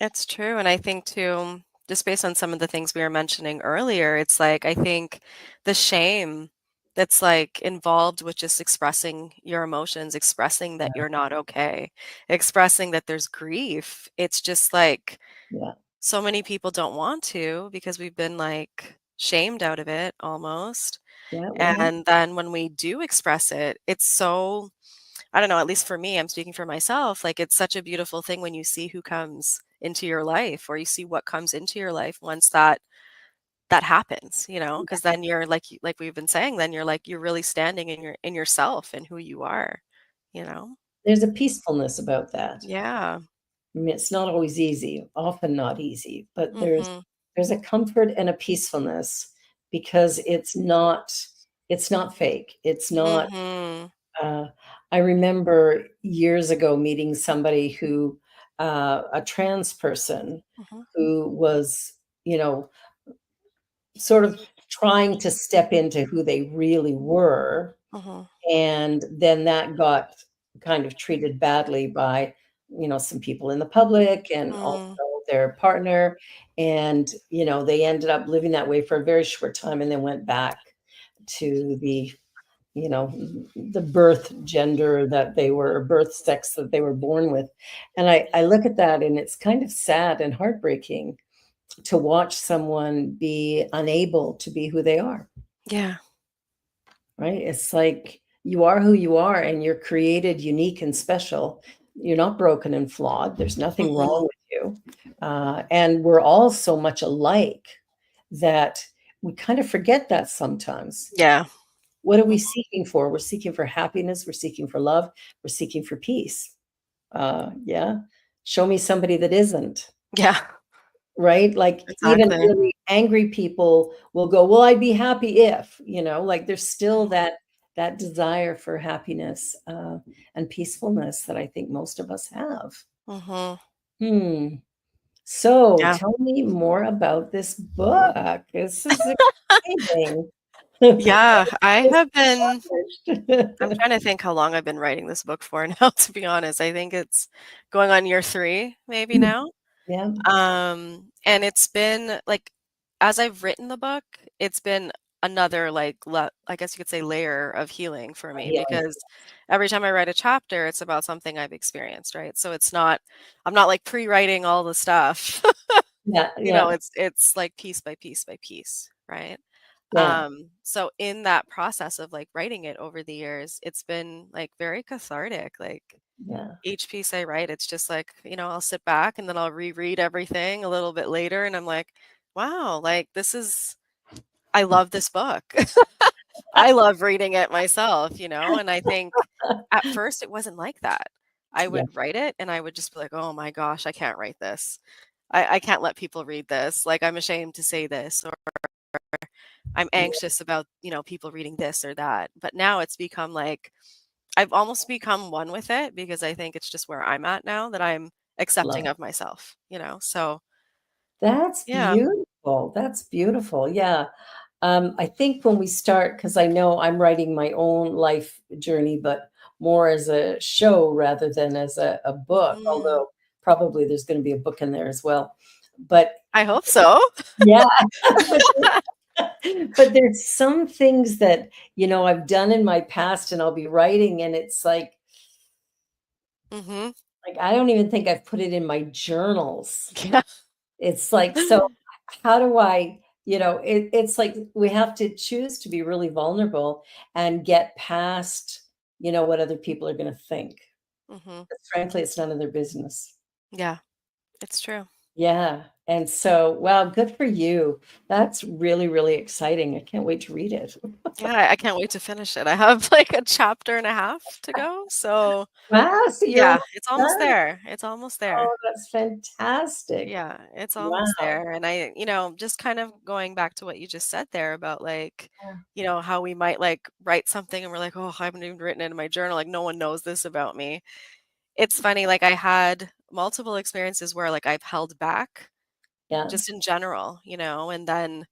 S2: It's true, and I think too, just based on some of the things we were mentioning earlier, it's like, I think the shame that's, like, involved with just expressing your emotions, expressing that
S1: Yeah.
S2: you're not okay, expressing that there's grief, it's just like
S1: Yeah.
S2: so many people don't want to because we've been, like, shamed out of it almost,
S1: Yeah. Well,
S2: and then when we do express it, it's so I don't know, at least for me, I'm speaking for myself, like, it's such a beautiful thing when you see who comes into your life or you see what comes into your life once that happens, because then you're like we've been saying, then you're really standing in yourself and who you are, you know?
S1: there's a peacefulness about that.
S2: Yeah.
S1: I mean, it's not always easy, often not easy, but
S2: Mhm.
S1: there's a comfort and a peacefulness because it's not fake. It's not
S2: Mhm.
S1: uh, I remember years ago meeting somebody a trans person
S2: Mhm.
S1: who was, you know, sort of trying to step into who they really were.
S2: Mhm.
S1: And then that got kind of treated badly by, some people in the public and also
S2: Mm.
S1: their partner. And, they ended up living that way for a very short time and then went back to you know, the birth gender that they were, birth sex that they were born with. And I look at that and it's kind of sad and heartbreaking to watch someone be unable to be who they are.
S2: Yeah.
S1: Right? It's like you are who you are and you're created unique and special. You're not broken and flawed. There's nothing wrong
S2: Mhm.
S1: with you. And we're all so much alike that we kind of forget that sometimes.
S2: Yeah.
S1: What are we
S2: Mm.
S1: seeking for? We're seeking for happiness. We're seeking for love. We're seeking for peace. Yeah. Show me somebody that isn't.
S2: Yeah.
S1: Right? Like, even
S2: Exactly.
S1: really angry people will go, "Well, I'd be happy if," like, there's still
S2: Mhm.
S1: that desire for happiness, and peacefulness that I think most of us have.
S2: Mhm.
S1: Hmm. So,
S2: Yeah.
S1: tell me more about this book. This is exciting.
S2: Yeah, I
S1: Just
S2: have been I'm
S1: accomplished.
S2: trying to think how long I've been writing this book for now, to be honest. I think it's going on year 3 maybe now.
S1: Yeah,
S2: And it's been like as I've written the book, it's been another like I guess you could say layer of healing for me
S1: healing.
S2: because every time I write a chapter, it's about something I've experienced, right? So it's not I'm not like pre-writing all the stuff.
S1: Yeah,
S2: You
S1: yeah,
S2: know, it's like piece by piece by piece, right?
S1: yeah,
S2: So in that process of like writing it over the years, it's been like very cathartic. Like
S1: yeah.
S2: each piece I write, it's just like, I'll sit back and then I'll reread everything a little bit later and I'm like, wow, like I love this book. I love reading it myself, and I think at first it wasn't like that. I
S1: Yeah,
S2: would write it and I would just be like, oh my gosh, I can't write this. I can't let people read this. Like I'm ashamed to say this or I'm
S1: yeah,
S2: anxious about, people reading this or that. But now it's become like I've almost become one with it because I think it's just where I'm at now that I'm
S1: love
S2: accepting
S1: it.
S2: of myself. So
S1: That's
S2: yeah.
S1: beautiful. That's beautiful. Yeah. I think when we start, because I know I'm writing my own life journey, but more as a show rather than as a book,
S2: Mhm.
S1: although probably there's going to be a book in there as well. But
S2: I hope so.
S1: yeah, but, but there's some things that, I've done in my past and I'll be writing and it's
S2: Mhm.
S1: like I don't even think I've put it in my journals.
S2: Yeah.
S1: It's like, so how do I, it's like we have to choose to be really vulnerable and get past, what other people are going to think.
S2: Mhm.
S1: 'Cause frankly, it's none of their business.
S2: Yeah, it's true.
S1: Yeah. And so, wow, good for you. That's really, really exciting. I can't wait to read it.
S2: Yeah, I can't wait to finish it. I have like a chapter and a half to go. So
S1: Wow. So you're
S2: yeah,
S1: almost
S2: it's almost
S1: done.
S2: there. It's almost there.
S1: Oh, that's fantastic.
S2: Yeah, it's
S1: Wow.
S2: almost there. And just kind of going back to what you just said there about like, how we might like write something and we're like, oh, I haven't even written it in my journal. Like, no one knows this about me. It's funny. Like, I had multiple experiences where like I've held back
S1: Yeah.
S2: just in general, and then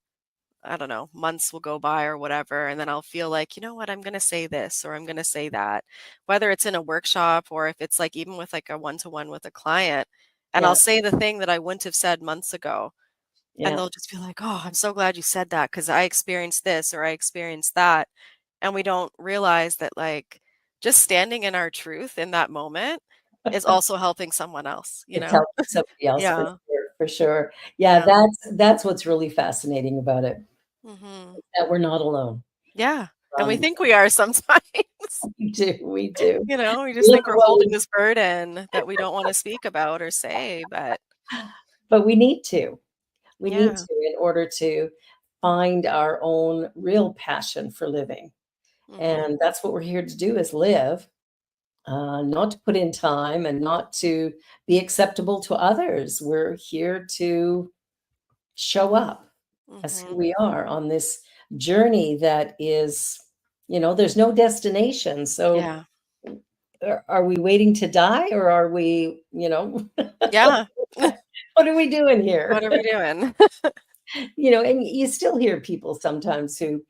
S2: I don't know, months will go by or whatever. And then I'll feel like, you know what, I'm going to say this or I'm going to say that, whether it's in a workshop or if it's like even with like a one to one with a client. And I'll
S1: Yeah.
S2: say the thing that I wouldn't have said months ago. And
S1: Yeah.
S2: they'll just be like, oh, I'm so glad you said that because I experienced this or I experienced that. And we don't realize that, like, just standing in our truth in that moment is also helping someone else, you
S1: It's
S2: know?
S1: helping somebody else for
S2: Yeah.
S1: sure, for sure. Yeah,
S2: Yeah.
S1: that's what's really fascinating about it,
S2: Hmm.
S1: that we're not alone.
S2: Yeah. And we
S1: Um,
S2: think we are sometimes.
S1: we do, we do.
S2: We just
S1: Look
S2: think
S1: at
S2: we're
S1: what
S2: holding
S1: we
S2: this burden that we don't want to speak about or say, but
S1: but we need to. We need
S2: yeah.
S1: to in order to find our own real passion for living,
S2: Hmm.
S1: and that's what we're here to do is live, not to put in time and not to be acceptable to others. We're here to show up as who
S2: Hmm.
S1: we are on this journey that is, there's no destination. So
S2: Yeah.
S1: are we waiting to die or are we,
S2: Yeah.
S1: what are we doing
S2: What
S1: here?
S2: are we doing?
S1: And you still hear people sometimes who,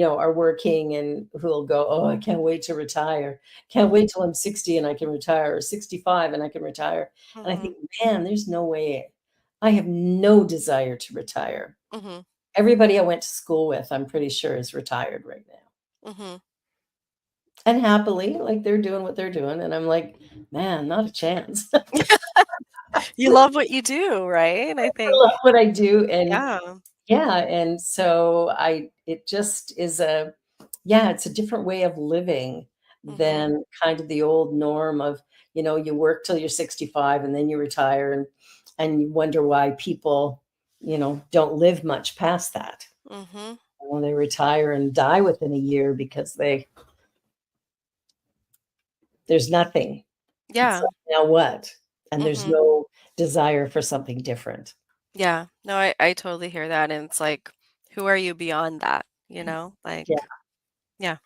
S1: are working and who'll go, oh, I can't wait to retire. Can't wait till I'm 60 and I can retire, or 65 and I can retire. And I
S2: Hmm.
S1: think, man, there's no way. I have no desire to retire.
S2: Hmm.
S1: Everybody I went to school with, I'm pretty sure is retired right now.
S2: Hmm.
S1: And happily, like they're doing what they're doing. And I'm like, man, not a chance.
S2: You love what you do, right? I
S1: I
S2: think,
S1: love what I do. And
S2: yeah.
S1: yeah, and so it just is yeah, it's a different way of living
S2: Hmm.
S1: than kind of the old norm of, you work till you're 65 and then you retire and you wonder why people, don't live much past that.
S2: Hmm.
S1: When they retire and die within a year because there's nothing. It's
S2: Yeah.
S1: like, now what? And there's
S2: Hmm.
S1: no desire for something different.
S2: Yeah. No, I totally hear that. And it's like, who are you beyond that?
S1: Yeah.
S2: Like, yeah.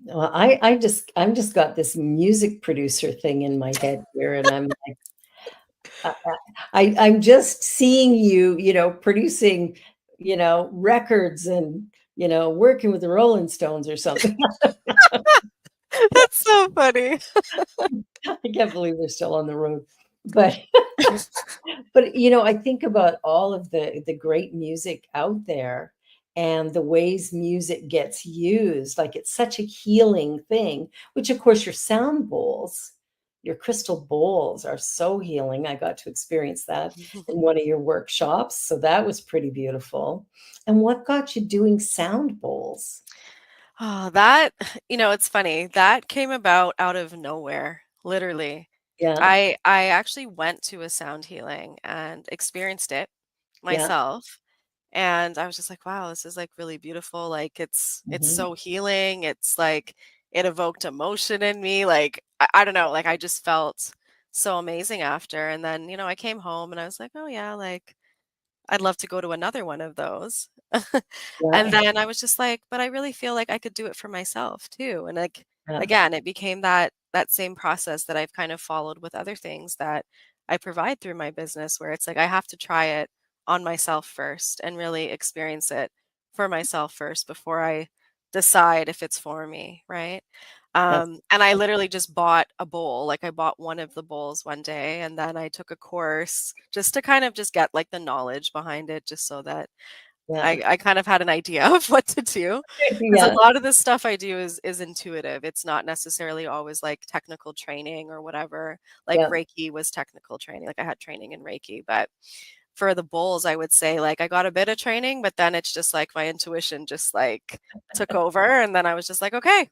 S1: Well, I'm just got this music producer thing in my head here, and I'm like, I, I'm just seeing you, producing, records and working with the Rolling Stones or something.
S2: That's so funny.
S1: I can't believe they're still on the road. But I think about all of the great music out there and the ways music gets used. Like it's such a healing thing, which of course your crystal bowls are so healing. I got to experience that in one of your workshops. So that was pretty beautiful. And what got you doing sound bowls?
S2: Oh, that, it's funny. That came about out of nowhere, literally.
S1: Yeah,
S2: I actually went to a sound healing and experienced it
S1: yeah.
S2: myself. And I was just like, wow, this is like really beautiful. Like it's
S1: Mhm.
S2: so healing. It's like it evoked emotion in me. Like I don't know, like I just felt so amazing after. And then, I came home and I was like, oh yeah, like I'd love to go to another one of those. And
S1: Yeah,
S2: then I was just like, but I really feel like I could do it for myself too. And like
S1: yeah,
S2: again, it became that same process that I've kind of followed with other things that I provide through my business where it's like I have to try it on myself first and really experience it for myself first before I decide if it's for me, right?
S1: that's
S2: And I literally just bought a bowl. Like I bought one of the bowls one day and then I took a course just to kind of just get like the knowledge behind it, just so that
S1: yeah,
S2: I kind of had an idea of what to do. Because
S1: yeah,
S2: a lot of the stuff I do is intuitive. It's not necessarily always like technical training or whatever. Like
S1: yeah.
S2: Reiki was technical training. Like I had training in Reiki, but for the bowls, I would say like I got a bit of training, but then it's just like my intuition just like took over and then I was just like, okay,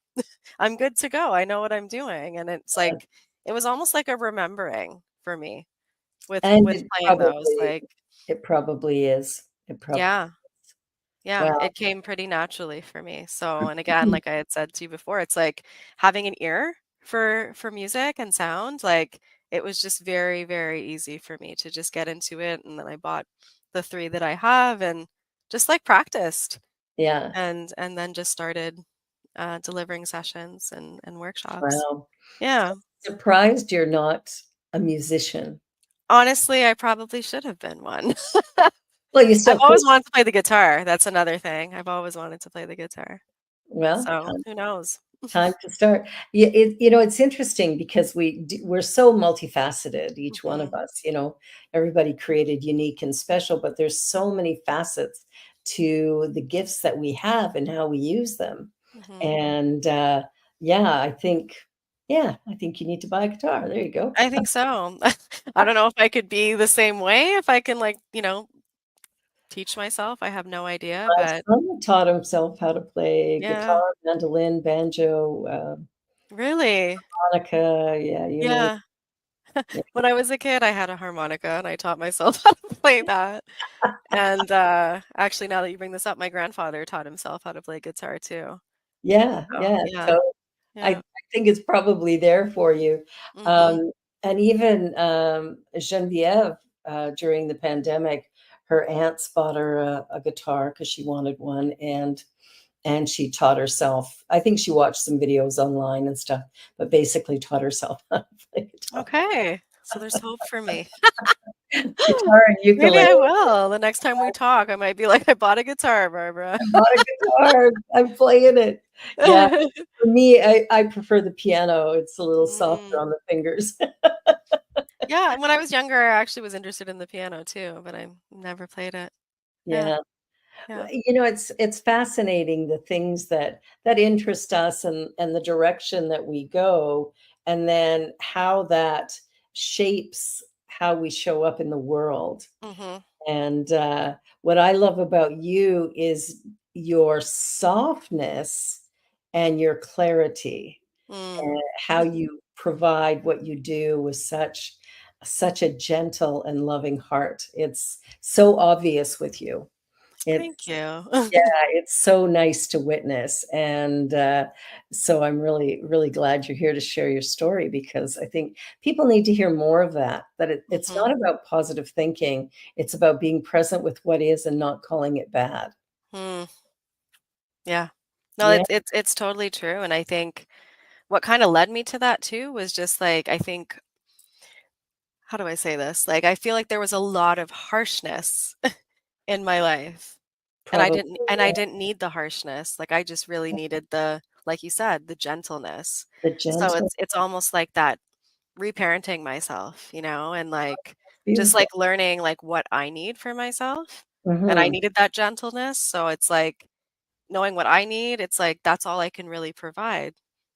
S2: I'm good to go. I know what I'm doing. And it's like it was almost like a remembering for me
S1: And
S2: with playing those. Like,
S1: it probably is. It probably
S2: yeah. Yeah,
S1: well,
S2: it came pretty naturally for me. So, and again, like I had said to you before, it's like having an ear for music and sound, like it was just very, very easy for me to just get into it. And then I bought the three that I have and just like practiced
S1: yeah.
S2: and then just started delivering sessions and workshops.
S1: Wow.
S2: Yeah.
S1: Surprised you're not a musician.
S2: Honestly, I probably should have been one.
S1: Well, you
S2: I've
S1: still could.
S2: always wanted to play the guitar. That's another thing. I've always wanted to play the guitar.
S1: Well,
S2: So who knows?
S1: time to start. Yeah, it's interesting because we're so multifaceted, each one of
S2: Mhm.
S1: us. Everybody created unique and special, but there's so many facets to the gifts that we have and how we use them.
S2: Mhm.
S1: And yeah, I think you need to buy a guitar. There you go.
S2: I think so. I don't know if I could be the same way, if I can like, teach myself. I have no idea,
S1: My
S2: but
S1: son taught himself how to play
S2: yeah.
S1: guitar, mandolin, banjo,
S2: Really?
S1: harmonica, yeah, you name
S2: Yeah.
S1: it.
S2: When I was a kid, I had a harmonica and I taught myself how to play that. And actually now that you bring this up, my grandfather taught himself how to play guitar too.
S1: Yeah,
S2: So,
S1: yeah,
S2: yeah.
S1: so I
S2: Yeah.
S1: think it's probably there for you.
S2: Mhm.
S1: And even, Geneviève, during the pandemic, her aunts bought her a guitar because she wanted one, and she taught herself. I think she watched some videos online and stuff, but basically taught herself how to play guitar.
S2: Okay. So there's hope for me.
S1: Guitar and
S2: Maybe
S1: ukulele.
S2: I will. The next time we talk, I might be like, I bought a guitar, Barbara.
S1: I bought a guitar, I'm playing it. Yeah, for me, I prefer the piano, it's a little softer
S2: Mm.
S1: on the fingers.
S2: Yeah, and when I was younger, I actually was interested in the piano too, but I never played it. Yeah,
S1: Yeah. Well,
S2: yeah.
S1: it's fascinating the things that interest us and the direction that we go, and then how that shapes how we show up in the world.
S2: Mhm.
S1: And what I love about you is your softness and your clarity,
S2: Mm.
S1: and how you provide what you do with such a gentle and loving heart. It's so obvious with you.
S2: Thank
S1: It's
S2: you.
S1: yeah, it's so nice to witness, and, so I'm really, really glad you're here to share your story because I think people need to hear more of that it's
S2: Mhm.
S1: not about positive thinking, it's about being present with what is and not calling it bad.
S2: Mm. Yeah. No,
S1: Yeah,
S2: it's totally true, and I think what kinda led me to that too was just, like, I think how do I say this? Like, I feel like there was a lot of harshness in my life.
S1: Probably.
S2: And I didn't need the harshness. Like I just really needed the, like you said, the gentleness.
S1: The
S2: So
S1: gentle,
S2: it's almost like that reparenting myself, you know, and like just
S1: beautiful.
S2: like learning like what I need for myself. And I
S1: Hmm.
S2: needed that gentleness. So it's like knowing what I need, it's like that's all I can really provide,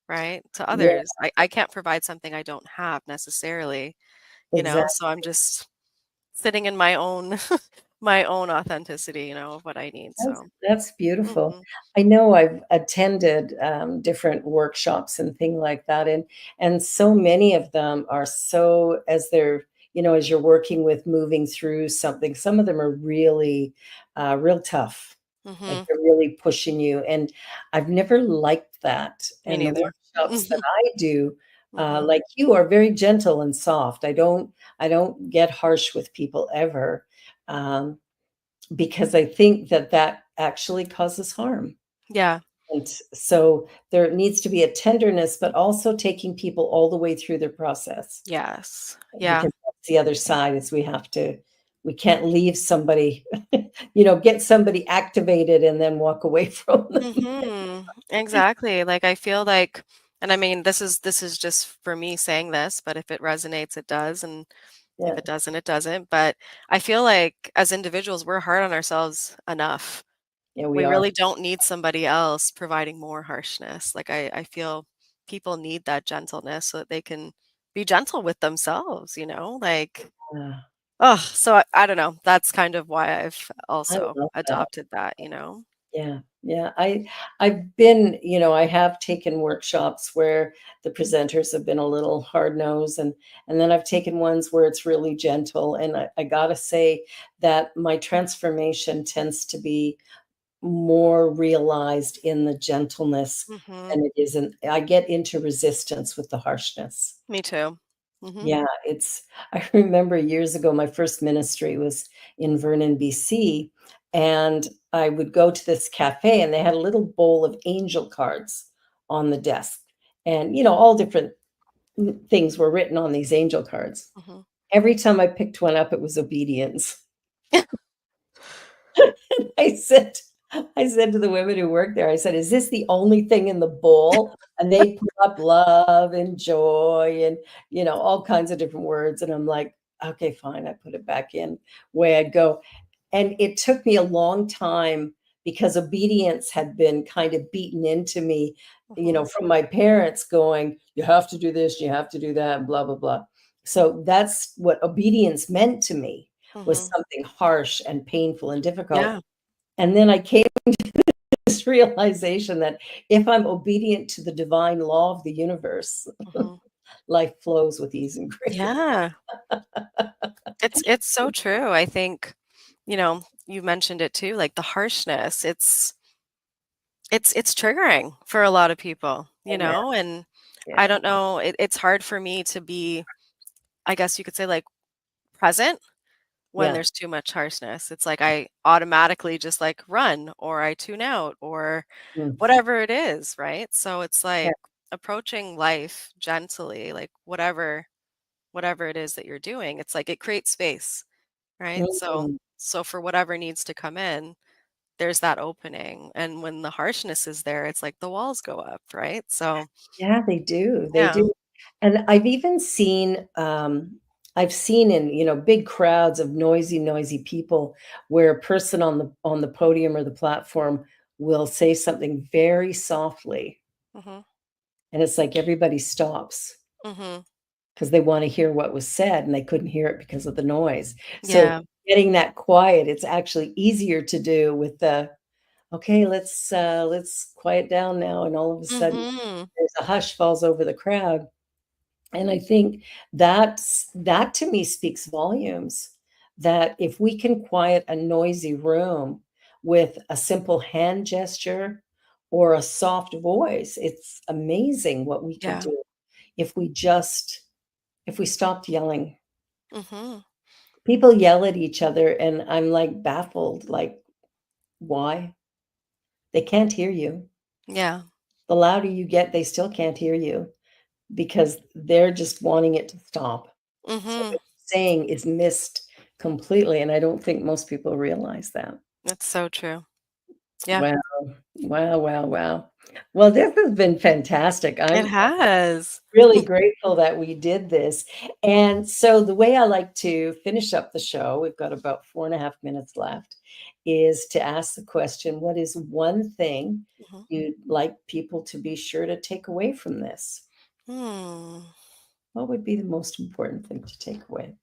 S2: right? To
S1: Yeah,
S2: others. I can't provide something I don't have necessarily, you know.
S1: exactly.
S2: So I'm just sitting in my own my own authenticity, you know, of what I need. So
S1: That's beautiful.
S2: mhm.
S1: I know I've attended different workshops and things like that, and so many of them are so as they're as you're working with moving through something. Some of them are really real tough, like
S2: Mhm.
S1: they're really pushing you. And I've never liked that.
S2: Me
S1: And the
S2: neither.
S1: workshops that I do,
S2: Mhm.
S1: like you, are very gentle and soft. I don't get harsh with people ever. Um, because I think that that actually causes harm.
S2: Yeah.
S1: And so there needs to be a tenderness, but also taking people all the way through their process,
S2: Yes. Yeah.
S1: because that's the other side is we can't leave somebody, get somebody activated and then walk away from them.
S2: Mhm. Exactly. Like I feel like, and I mean this is just for me saying this, but if it resonates it does, and if
S1: Yeah,
S2: it doesn't it doesn't. But I feel like as individuals we're hard on ourselves enough.
S1: yeah, we
S2: We
S1: are.
S2: really don't need somebody else providing more harshness. Like I feel people need that gentleness so that they can be gentle with themselves, you know? Like
S1: Uh,
S2: oh, so I don't know. That's kind of why I've
S1: I
S2: also
S1: love that.
S2: adopted that, you know?
S1: Yeah, yeah. I've been, I have taken workshops where the presenters have been a little hard nosed, and then I've taken ones where it's really gentle. And I gotta say that my transformation tends to be more realized in the gentleness
S2: Mhm.
S1: than it is in I get into resistance with the harshness.
S2: Me too. Mhm.
S1: Yeah, I remember years ago, my first ministry was in Vernon, BC, and I would go to this cafe and they had a little bowl of angel cards on the desk. And, all different things were written on these angel cards.
S2: Mhm.
S1: Every time I picked one up, it was obedience. I said I said to the women who worked there, I said, "Is this the only thing in the bowl?" And they put up love and joy and, all kinds of different words, and I'm like, "Okay, fine." I put it back in, away I go. And it took me a long time because obedience had been kind of beaten into me,
S2: Mhm.
S1: from my parents going, "You have to do this, you have to do that, blah, blah, blah." So that's what obedience meant to me, was
S2: Mhm.
S1: something harsh and painful and difficult.
S2: Yeah.
S1: And then I came to this realization that if I'm obedient to the divine law of the universe,
S2: Mhm.
S1: life flows with ease and grace.
S2: Yeah. It's so true. I think, you know, you mentioned it too, like the harshness. It's triggering for a lot of people, you
S1: Amen.
S2: know, and I
S1: Yeah.
S2: don't know, it's hard for me to be, I guess you could say like present when
S1: Yeah.
S2: there's too much harshness. It's like I automatically just like run or I tune out or
S1: Mm.
S2: whatever it is, right? So it's
S1: Yeah.
S2: like approaching life gently, like whatever it is that you're doing. It's like it creates space, right? So
S1: Mhm.
S2: so for whatever needs to come in, there's that opening. And when the harshness is there, it's like the walls go up, right? So
S1: Yeah, they do, they
S2: yeah.
S1: do. And I've even seen, I've seen in, big crowds of noisy, noisy people where a person on the podium or the platform will say something very softly,
S2: Mhm.
S1: and it's like everybody stops
S2: Mhm.
S1: because they wanna hear what was said, and they couldn't hear it because of the noise. So,
S2: Yeah.
S1: getting that quiet, it's actually easier to do with the, "Okay, let's quiet down now," and all of a sudden,
S2: Mhm.
S1: there's a hush falls over the crowd. And I think that to me speaks volumes, that if we can quiet a noisy room with a simple hand gesture or a soft voice, it's amazing what we could
S2: Yeah.
S1: do if we just if we stopped yelling.
S2: Mhm.
S1: People yell at each other and I'm like baffled, like, why? They can't hear you.
S2: Yeah.
S1: The louder you get, they still can't hear you because they're just wanting it to stop. So
S2: Mhm.
S1: what you're saying is missed completely, and I don't think most people realize that.
S2: That's so true. Yeah,
S1: Wow. Wow, wow, wow. Well, this has been fantastic.
S2: it
S1: I'm
S2: has.
S1: really grateful that we did this. And so the way I like to finish up the show, we've got about 4.5 minutes left, is to ask the question, what is one thing
S2: Mhm.
S1: you'd like people to be sure to take away from this?
S2: Hmm.
S1: What would be the most important thing to take away?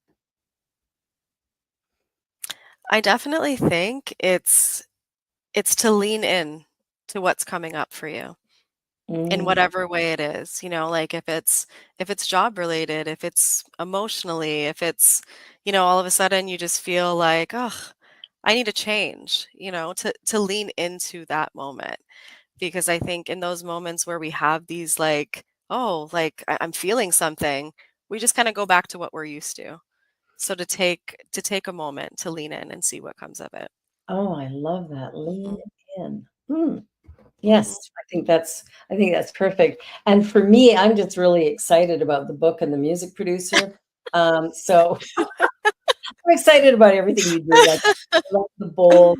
S2: I definitely think it's to lean in to what's coming up for you in
S1: Mm.
S2: whatever way it is, like if it's job related, if it's emotionally, if it's, all of a sudden you just feel like, oh, I need a change, to lean into that moment. Because I think in those moments where we have these like, oh, like I'm feeling something, we just kind of go back to what we're used to. So to take a moment to lean in and see what comes of it.
S1: Oh, I love that. Lean
S2: Mhm,
S1: in. Hmm.
S2: mhm.
S1: Yes, I think that's perfect. And for me, I'm just really excited about the book and the music producer. So I'm excited about everything you do. Like I love the bold,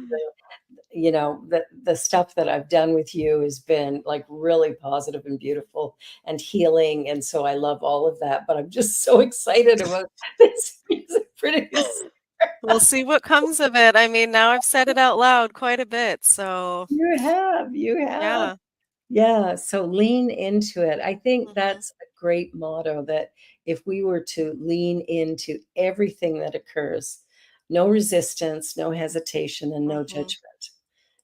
S1: the stuff that I've done with you has been like really positive and beautiful and healing. And so I love all of that. But I'm just so excited about this music producer.
S2: We'll see what comes of it. I mean, now I've said it out loud quite a bit, so
S1: You have.
S2: yeah.
S1: Yeah, so lean into it. I think
S2: Mhm,
S1: that's a great motto that if we were to lean into everything that occurs, no resistance, no hesitation, and no
S2: mhm.
S1: judgment.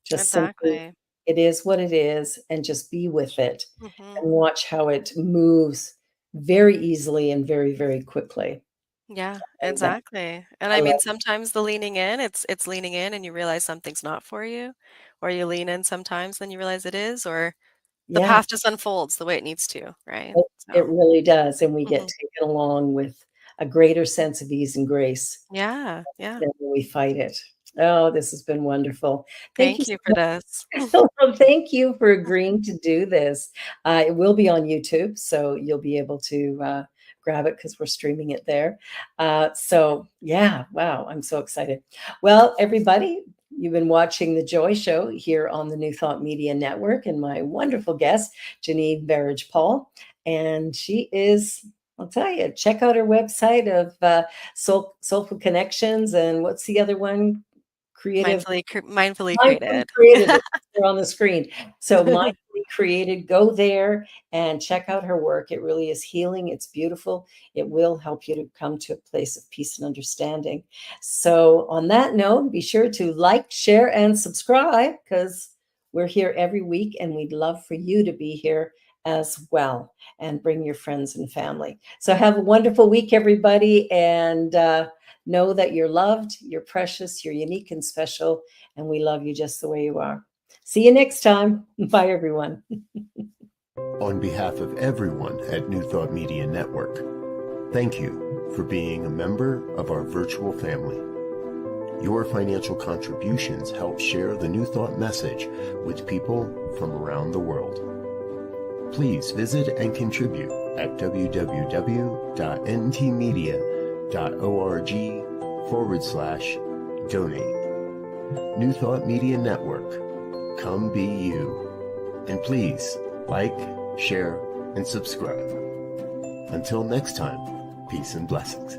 S1: Just simply,
S2: Exactly.
S1: it is what it is, and just be with it
S2: Mhm.
S1: and watch how it moves very easily and very, very quickly.
S2: Yeah,
S1: And that,
S2: exactly. And
S1: I
S2: I mean,
S1: love,
S2: sometimes the leaning in, it's leaning in and you realize something's not for you, or you lean in sometimes, then you realize it is, or the
S1: yeah,
S2: path just unfolds the way it needs to, right?
S1: it
S2: So,
S1: really does. And we get
S2: mhm.
S1: taken along with a greater sense of ease and grace.
S2: Yeah, yeah.
S1: Then we fight it. Oh, this has been wonderful. Thank you
S2: Thank
S1: so
S2: you for
S1: much.
S2: this.
S1: Well, thank you for agreeing to do this. It will be on YouTube, so you'll be able to grab it because we're streaming it there. So, yeah, wow, I'm so excited. Well, everybody, you've been watching The Joy Show here on the New Thought Media Network, and my wonderful guest, Janine Berridge-Paul. And she is, I'll tell you, check out her website of Soulful Connections. And what's the other one? Creative
S2: Mindfully
S1: Mindfully
S2: created.
S1: Created. They're on the screen. So Mindfully Created, go there and check out her work. It really is healing. It's beautiful. It will help you to come to a place of peace and understanding. So on that note, be sure to like, share, and subscribe because we're here every week and we'd love for you to be here as well and bring your friends and family. So have a wonderful week, everybody. And know that you're loved, you're precious, you're unique and special, and we love you just the way you are. See you next time. Bye, everyone.
S3: On behalf of everyone at New Thought Media Network, thank you for being a member of our virtual family. Your financial contributions help share the New Thought message with people from around the world. Please visit and contribute at www.ntmedia.org/donate. New Thought Media Network. Come be you. And please like, share, and subscribe. Until next time, peace and blessings.